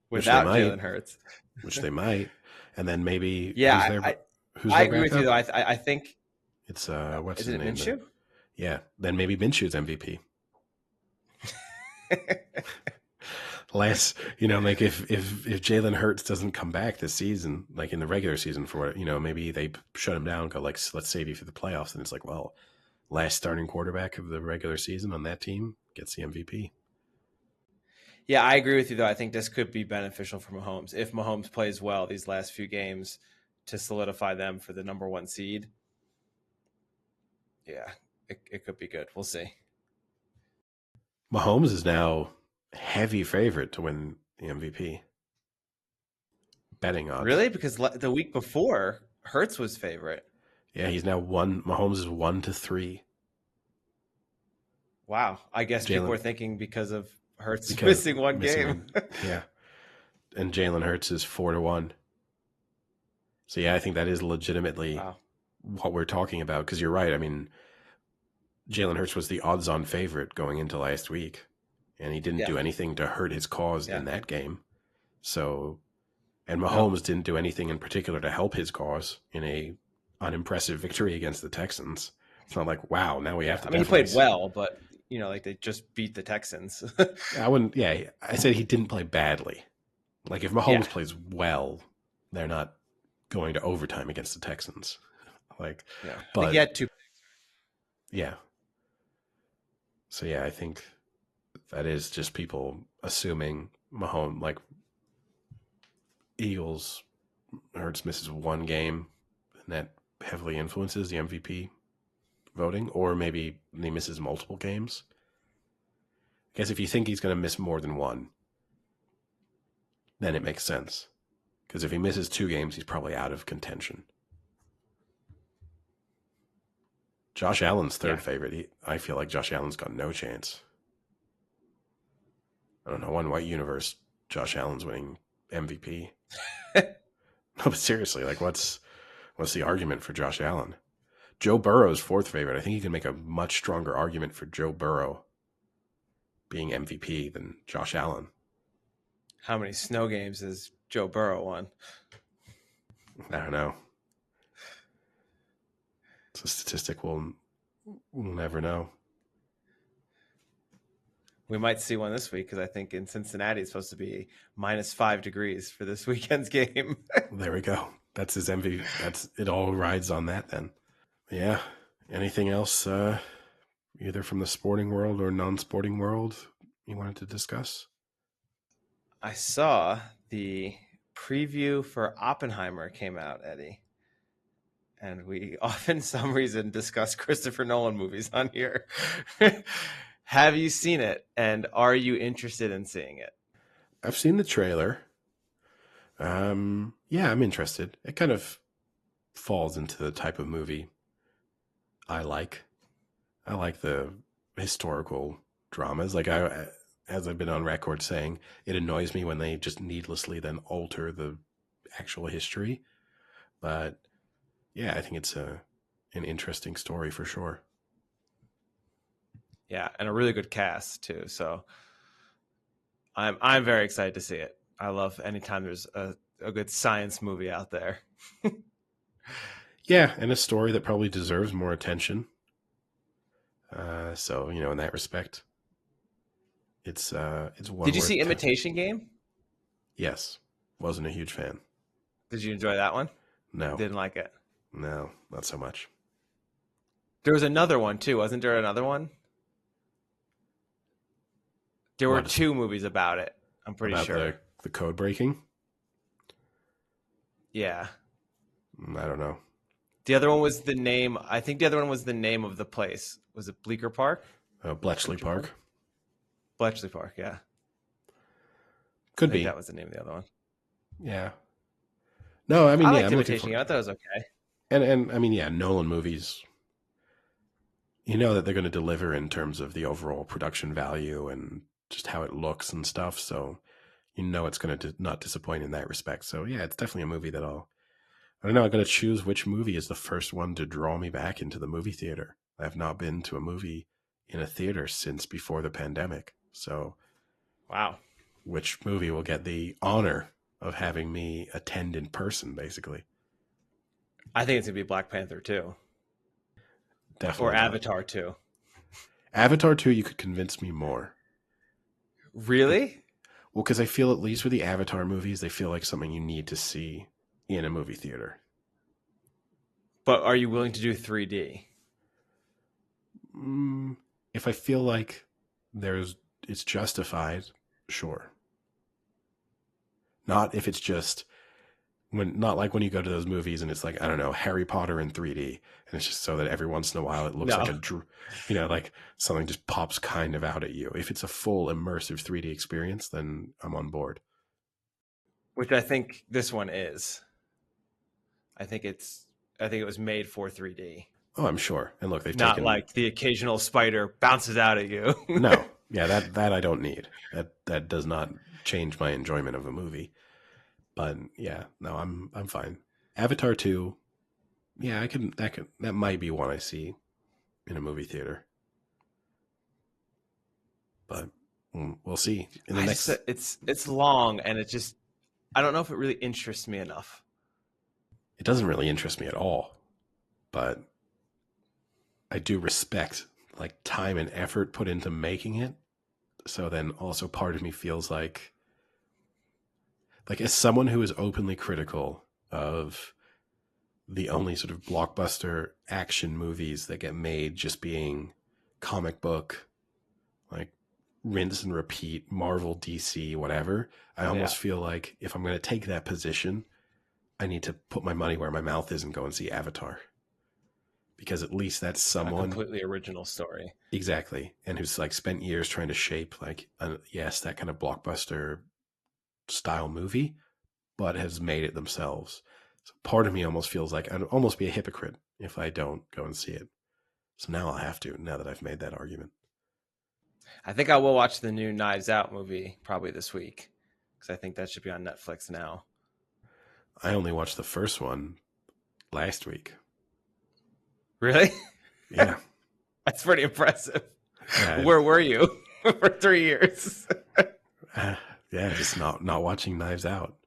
without Jalen Hurts, which they might, and then maybe yeah, who's I their agree backup? with you though. I think it's what's is his it name? Minshew? Yeah, then maybe Minshew's MVP. Last, like if Jalen Hurts doesn't come back this season, like in the regular season for what, maybe they shut him down, go like, let's save you for the playoffs, and it's like, well, last starting quarterback of the regular season on that team gets the MVP. Yeah, I agree with you though. I think this could be beneficial for Mahomes if Mahomes plays well these last few games to solidify them for the number 1 seed. Yeah, it could be good. We'll see. Mahomes is now heavy favorite to win the MVP. Betting odds. Really? Because the week before, Hurts was favorite. Yeah, he's now Mahomes is 1-3. Wow. I guess people are thinking because of Hurts missing one game. Yeah. And Jalen Hurts is 4-1. So yeah, I think that is legitimately Wow. what we're talking about. Because you're right. I mean, Jalen Hurts was the odds-on favorite going into last week, and he didn't Yeah. do anything to hurt his cause Yeah. in that game. So, and No. Mahomes didn't do anything in particular to help his cause in a unimpressive victory against the Texans. It's not like, wow, now we have Yeah. to I mean, he definitely. played well, but like they just beat the Texans. I wouldn't. Yeah, I said he didn't play badly. Like if Yeah. Mahomes plays well, they're not going to overtime against the Texans. Like, Yeah. I think he but had two. yeah. So yeah, I think that is just people assuming Mahomes, like Eagles, Hurts misses one game, and that heavily influences the MVP voting, or maybe he misses multiple games. I guess if you think he's going to miss more than one, then it makes sense. Because if he misses 2 games, he's probably out of contention. Josh Allen's third Yeah. favorite. I feel like Josh Allen's got no chance. I don't know. One white universe, Josh Allen's winning MVP. No, but seriously, like what's the argument for Josh Allen? Joe Burrow's fourth favorite. I think you can make a much stronger argument for Joe Burrow being MVP than Josh Allen. How many snow games has Joe Burrow won? I don't know. It's a statistic we'll never know. We might see one this week because I think in Cincinnati it's supposed to be -5 degrees for this weekend's game. There we go. That's his MVP. That's it. All rides on that then. Yeah. Anything else, either from the sporting world or non-sporting world, you wanted to discuss? I saw the preview for Oppenheimer came out, Eddie. And we often, some reason, discuss Christopher Nolan movies on here. Have you seen it? And are you interested in seeing it? I've seen the trailer. Yeah, I'm interested. It kind of falls into the type of movie I like. I like the historical dramas. Like as I've been on record saying, it annoys me when they just needlessly then alter the actual history. But yeah, I think it's an interesting story for sure. Yeah, and a really good cast too. So I'm very excited to see it. I love anytime there's a good science movie out there. Yeah, and a story that probably deserves more attention. So in that respect, it's one Did you worth. see Imitation Game? Yes, wasn't a huge fan. Did you enjoy that one? No, Didn't like it. no, not so much. There was another one too, wasn't there? Another one. There were What two movies about it. I'm pretty about sure. the code breaking? Yeah. I don't know. The other one was the name. I think the other one was the name of the place. Was it Bleecker Park? Bletchley Park. Bletchley Park, yeah. Could I think be. that was the name of the other one. Yeah. No, I mean, I yeah, liked I'm looking Imitation for. Game. I thought it was okay. And I mean, yeah, Nolan movies. You know that they're going to deliver in terms of the overall production value and just how it looks and stuff. So it's going to not disappoint in that respect. So yeah, it's definitely a movie that I don't know. I got to choose which movie is the first one to draw me back into the movie theater. I have not been to a movie in a theater since before the pandemic. So, Wow. which movie will get the honor of having me attend in person, basically? I think it's going to be Black Panther 2. Or Definitely not. Avatar 2. Avatar 2, you could convince me more. Really? Well, because I feel at least with the Avatar movies, they feel like something you need to see in a movie theater. But are you willing to do 3D? If I feel like it's justified, sure. Not if it's just not like when you go to those movies and it's like, I don't know, Harry Potter in 3D, and it's just so that every once in a while it looks No. like like something just pops kind of out at you. If it's a full immersive 3D experience, then I'm on board. Which I think this one is. I think it was made for 3D. Oh, I'm sure. And look, they've Not taken like the occasional spider bounces out at you. no, yeah, that I don't need. That does not change my enjoyment of a movie. But yeah, no, I'm fine. Avatar 2, yeah, that might be one I see in a movie theater. But we'll see in the I just next. it's long, and it just I don't know if it really interests me enough. It doesn't really interest me at all, but I do respect like time and effort put into making it. So then also part of me feels like as someone who is openly critical of the only sort of blockbuster action movies that get made just being comic book, like rinse and repeat, Marvel, DC, whatever. I Yeah, almost feel like if I'm going to take that position, I need to put my money where my mouth is and go and see Avatar. Because at least that's a someone completely original story. exactly, and who's like spent years trying to shape yes, that kind of blockbuster style movie, but has made it themselves. So part of me almost feels like I'd almost be a hypocrite if I don't go and see it. So now I'll have to, now that I've made that argument. I think I will watch the new Knives Out movie probably this week because I think that should be on Netflix now. I only watched the first one last week. Really? Yeah. That's pretty impressive. Yeah. Where were you for 3 years? Uh, yeah, just not watching Knives Out.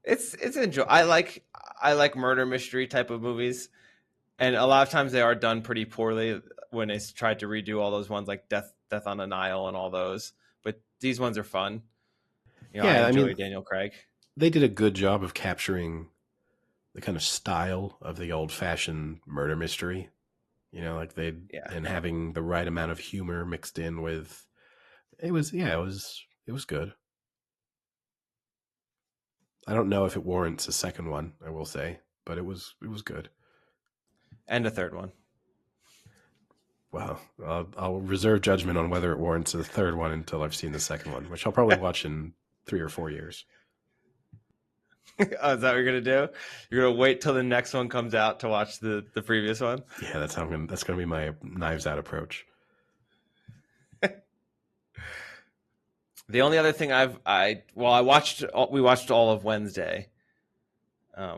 It's enjoy. I like murder mystery type of movies, and a lot of times they are done pretty poorly when they tried to redo all those ones like Death on the Nile and all those. But these ones are fun. I Yeah, I enjoy mean, Daniel Craig. they did a good job of capturing the kind of style of the old fashioned murder mystery. Like they Yeah. and having the right amount of humor mixed in with it was good. I don't know if it warrants a second one, I will say, but it was good. And a third one. Well, I'll reserve judgment on whether it warrants a third one until I've seen the second one, which I'll probably watch in 3 or 4 years. Oh, is that what you're gonna do? You're gonna wait till the next one comes out to watch the previous one? Yeah, that's gonna be my Knives Out approach. The only other thing I watched we watched all of Wednesday,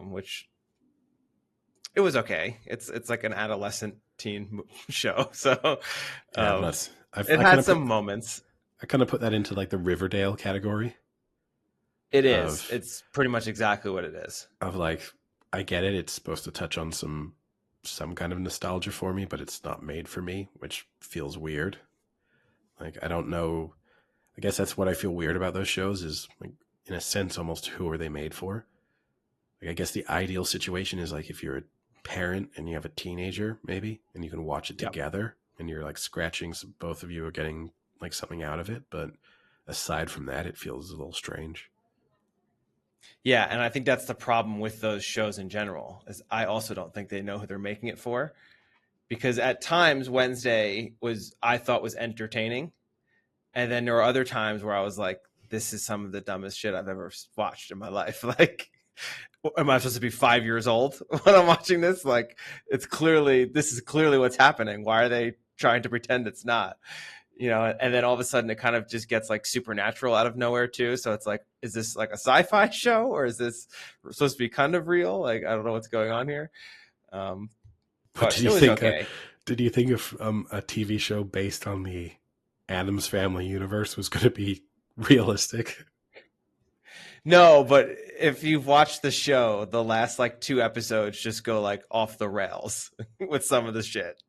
which it was okay. It's like an adolescent teen show, so Yeah, I'm um, not. I've, it had some moments. I kind of put that into like the Riverdale category It is. of It's pretty much exactly what it is. like I get it. It's supposed to touch on some kind of nostalgia for me, but it's not made for me, which feels weird. Like I don't know. I guess that's what I feel weird about those shows is like in a sense almost who are they made for? Like I guess the ideal situation is like if you're a parent and you have a teenager maybe and you can watch it Yep. together and you're like scratching both of you are getting like something out of it, but aside from that it feels a little strange. Yeah, and I think that's the problem with those shows in general. Is I also don't think they know who they're making it for because at times Wednesday was I thought was entertaining, and then there were other times where I was like, "This is some of the dumbest shit I've ever watched in my life." Like, am I supposed to be 5 years old when I'm watching this? Like, this is clearly what's happening. Why are they trying to pretend it's not? And then all of a sudden it kind of just gets like supernatural out of nowhere too. So it's like, is this like a sci-fi show or is this supposed to be kind of real? Like, I don't know what's going on here. Um, But but it was okay. did you think if a TV show based on the Addams Family universe was going to be realistic? No, but if you've watched the show, the last like two episodes just go like off the rails with some of the shit.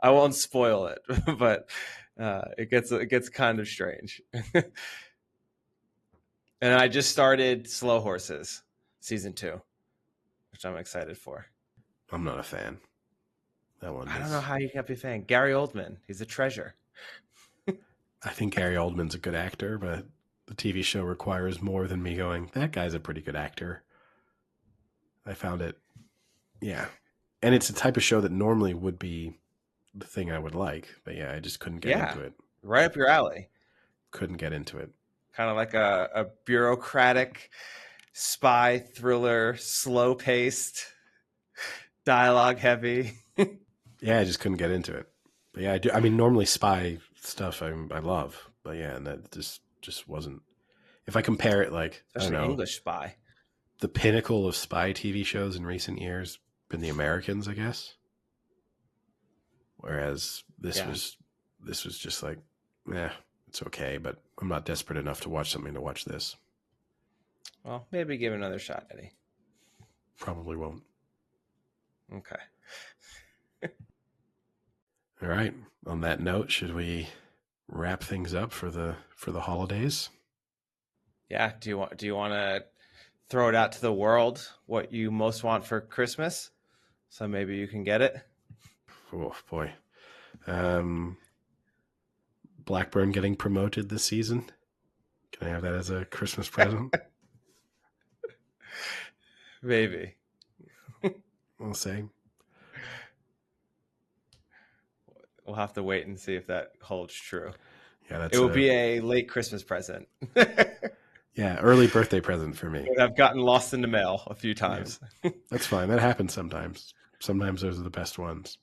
I won't spoil it, but it gets kind of strange. And I just started Slow Horses season 2, which I'm excited for. I'm not a fan. That one I don't know is. how you can't be a fan. Gary Oldman, he's a treasure. I think Gary Oldman's a good actor, but the TV show requires more than me going, that guy's a pretty good actor. I found it, yeah. And it's a type of show that normally would be the thing I would like, but yeah, I just couldn't get Yeah, into it. right up your alley. Couldn't get into it. Kind of like a bureaucratic spy thriller, slow paced, dialogue heavy. Yeah, I just couldn't get into it. But yeah, I do. I mean, normally spy stuff I love, but yeah, and that just wasn't. If I compare it, like I don't Especially know, English spy. the pinnacle of spy TV shows in recent years been the Americans, I guess. Whereas this was just like, it's okay, but I'm not desperate enough to watch something to watch this. Well, maybe give it another shot, Eddie. Probably won't. Okay. All right. On that note, should we wrap things up for the holidays? Yeah. Do you want to throw it out to the world what you most want for Christmas? So maybe you can get it. Oh boy. Blackburn getting promoted this season. Can I have that as a Christmas present? Maybe. We'll see. We'll have to wait and see if that holds true. Yeah, it will be a late Christmas present. Yeah, early birthday present for me. I've gotten lost in the mail a few times. Yeah, that's fine. That happens sometimes. Sometimes those are the best ones.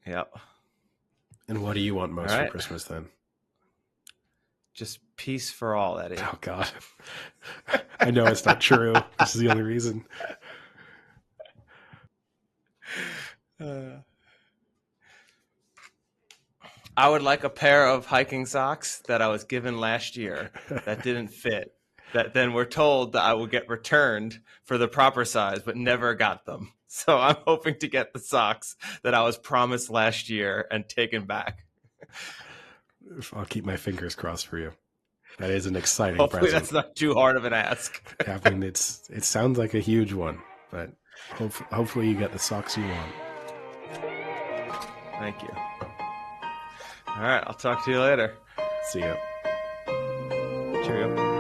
Yep. And what do you want most for Christmas then? Just peace for all, Eddie. Oh, God. I know it's not true. This is the only reason. I would like a pair of hiking socks that I was given last year that didn't fit. That then were told that I would get returned for the proper size, but never got them. So I'm hoping to get the socks that I was promised last year and taken back. I'll keep my fingers crossed for you. That is an exciting Hopefully present. that's not too hard of an ask. I mean, it sounds like a huge one, but hopefully you get the socks you want. Thank you. All right, I'll talk to you later. See ya. Cheerio.